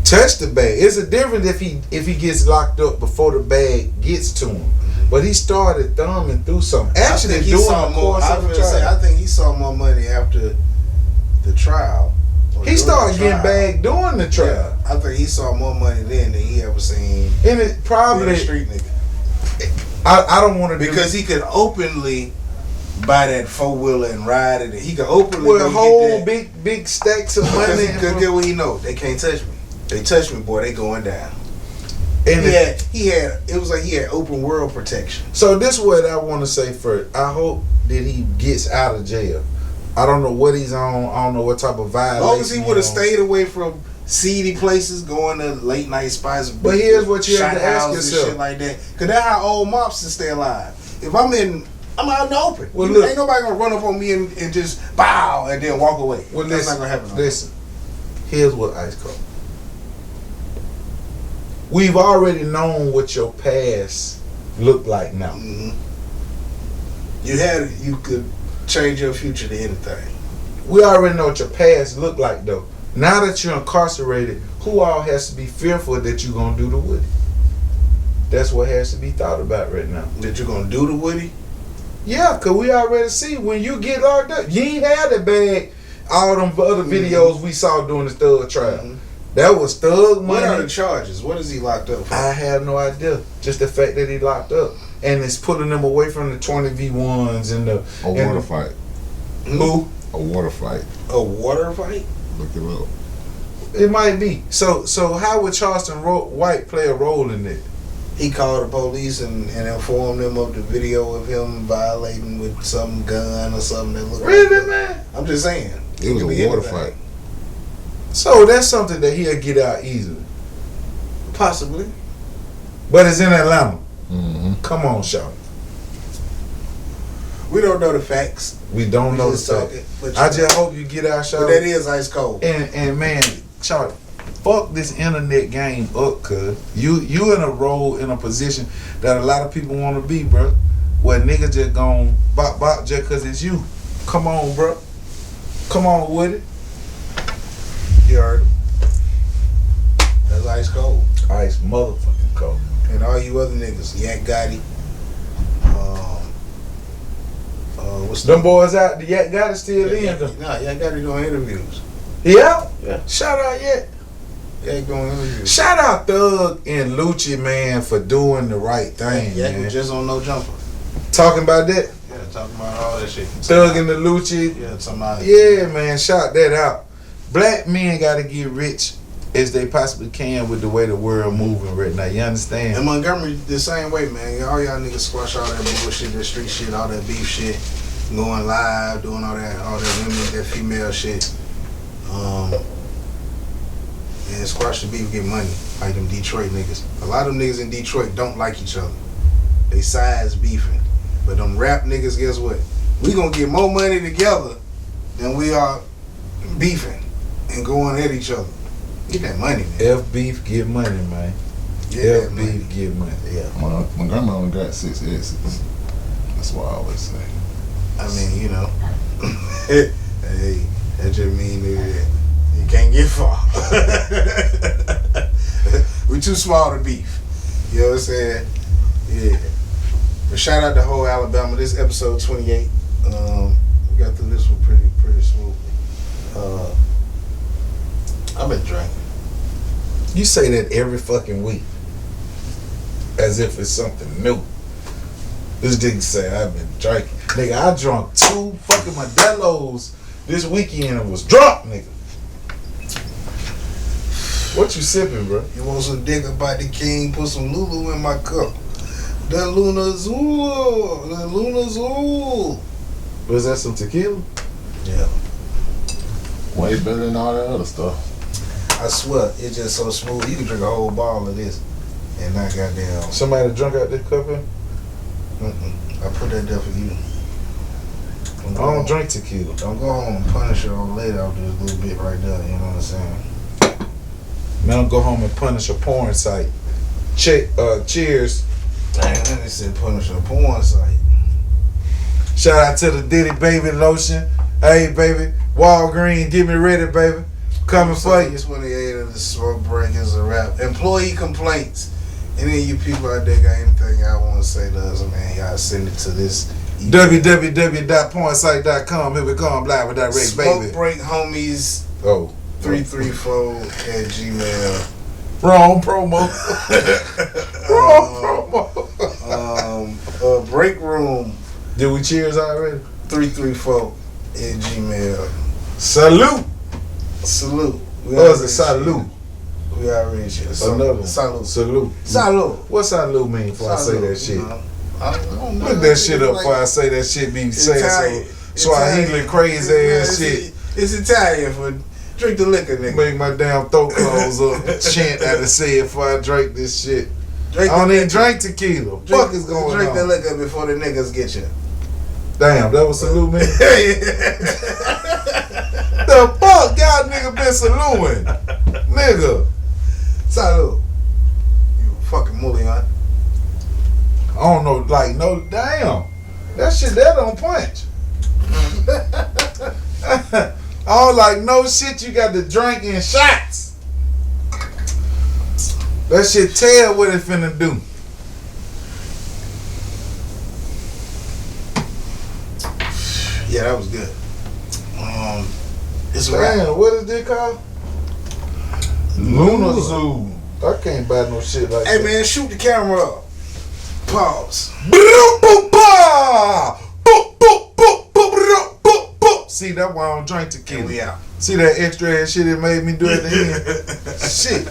S1: touch the bag. It's a difference if he gets locked up before the bag gets to him. But he started thumbing through something. Actually, doing the course of the trial.
S3: I think he saw more money after the trial.
S1: He started getting bagged during the trial.
S3: Yeah, I think he saw more money then than he ever seen.
S1: And it probably
S3: a street nigga.
S1: I don't want to
S3: because he could openly buy that 4-wheeler and ride it. He could openly
S1: with whole big stacks of money.
S3: Because get what he know, they can't touch me. They touch me, boy, they going down.
S1: And
S3: he had it was like he had open world protection.
S1: So this is what I want to say first. I hope that he gets out of jail. I don't know what he's on. I don't know what type of violation.
S3: As long as he would have stayed away from seedy places, going to late night spots.
S1: But here's what you have to ask yourself:
S3: shit like that, because that's how old mobsters stay alive. If I'm out in the open.
S1: Well, look,
S3: ain't nobody gonna run up on me and just bow and then walk away.
S1: Well,
S3: that's not gonna happen.
S1: Listen, here's what Ice Cold. We've already known what your past looked like now.
S3: You could change your future to anything.
S1: We already know what your past looked like, though. Now that you're incarcerated, who all has to be fearful that you're gonna do to Woody? That's what has to be thought about right now.
S3: That you're gonna do to Woody?
S1: Yeah, cause we already see when you get locked up, you ain't had that bag. All them other videos we saw during the Thug trial. That was Thug money.
S3: What are the charges? What is he locked up for?
S1: I have no idea. Just the fact that he locked up. And it's pulling them away from the 20v1s and the...
S4: A water fight.
S1: Who?
S4: A water fight.
S3: A water fight?
S4: Look it up.
S1: It might be. So how would Charleston White play a role in it?
S3: He called the police and informed them of the video of him violating with some gun or something that looked
S1: really,
S3: like
S1: man?
S3: I'm just saying.
S4: It was a water fight.
S1: So that's something that he'll get out easily.
S3: Possibly.
S1: But it's in Atlanta. Come on, Sean.
S3: We don't know the facts.
S1: We don't know the facts. I just hope you get out, Sean.
S3: But that is Ice Cold.
S1: And man, Sean, Fuck this internet game up, cuz. You in a role, in a position that a lot of people want to be, bro. Where niggas just gon' bop just cause it's you. Come on, bro. Come on with it.
S3: You heard him. That's ice cold.
S1: Ice motherfucking cold.
S3: And all you other niggas, Yak Gotti. What's
S1: them boys out? The Yak Gotti still in.
S3: Nah, Yak Gotti doing interviews.
S1: He out?
S3: Yeah.
S1: Shout out Yak.
S3: Yak doing interviews.
S1: Shout out Thug and Lucci, man, for doing the right thing,
S3: Yak
S1: man.
S3: was just on No Jumper.
S1: Talking about that?
S3: Yeah, talking about all that shit.
S1: Thug and the Lucci.
S3: Yeah, somebody.
S1: Yeah, man, shout that out. Black men gotta get rich as they possibly can with the way the world moving right now. You understand?
S3: And Montgomery the same way, man. All y'all niggas squash all that bullshit, that street shit, all that beef shit, going live, doing all that women, that female shit. And squash the beef, get money, like them Detroit niggas. A lot of them niggas in Detroit don't like each other. They sides beefing. But them rap niggas, guess what? We gonna get more money together than we are beefing and going at each other. Get that money, man.
S1: F beef, get money, man. F beef, get money.
S3: Yeah.
S4: Montgomery only got 6 exits. That's what I always say.
S3: I mean, you know, hey, that just mean that you can't get far. We too small to beef. You know what I'm saying? Yeah. But shout out to whole Alabama. This episode 28. We got through this one pretty smoothly. I've been drinking.
S1: You say that every fucking week. As if it's something new. This nigga say I've been drinking. Nigga, I drunk 2 fucking Modelo's this weekend and was drunk, nigga. What you sipping, bro?
S3: You want some dick about the king? Put some Lulu in my cup. The Luna Azul. The Luna Azul.
S1: Was that some tequila?
S3: Yeah.
S4: Way better than all that other stuff.
S3: I swear, it's just so smooth. You can drink a whole bottle of this and not goddamn.
S1: Somebody drunk out this cup here?
S3: I put that there for you.
S1: I don't drink tequila.
S3: Don't go home and punish her on later off this little bit right there. You know what I'm saying?
S1: Man, don't go home and punish a porn site. Cheers.
S3: Dang, that nigga said punish a porn site.
S1: Shout out to the Diddy Baby Lotion. Hey, baby. Walgreens, get me ready, baby. Coming for you.
S3: 28 of the smoke break is a wrap. Employee complaints. Any of you people out there got anything y'all want to say to us, man, y'all send it to this
S1: www.pornsite.com. Here we come live with direct, baby.
S3: Smoke break homies. 334 at Gmail.
S1: Wrong promo. Wrong promo.
S3: Break room.
S1: Did we cheers already?
S3: 334 at Gmail.
S1: Salute.
S3: Salute.
S1: What is it? Salute.
S3: We already shit.
S1: Another
S3: Salute.
S1: Salute.
S3: Salute.
S1: What salute mean before I say that shit?
S3: I don't know.
S1: Look that shit up before I say that shit be saying so Swahili crazy ass shit.
S3: It's Italian for drink the liquor, nigga.
S1: Make my damn throat close up. Chant out and say it before I drink this shit.
S3: Drink
S1: I don't even drink tequila. Fuck is going
S3: Drink
S1: on?
S3: the liquor before the niggas get you.
S1: Damn, that was salute me. The fuck y'all nigga been saluting? Nigga.
S3: Salute. You fucking mullion.
S1: I don't know, like, no, damn. That shit, that don't punch. I don't like no shit you got to drink in shots. That shit tell what it finna do.
S3: Yeah, that was good. It's a
S1: Damn,
S3: wrap.
S1: what is this called? Luna Zoo. I can't buy no shit like
S3: Hey
S1: that.
S3: man, shoot the camera up. Pause.
S1: See, that's why I don't drink tequila.
S3: And we out.
S1: See that extra ass shit it made me do at the end? Shit.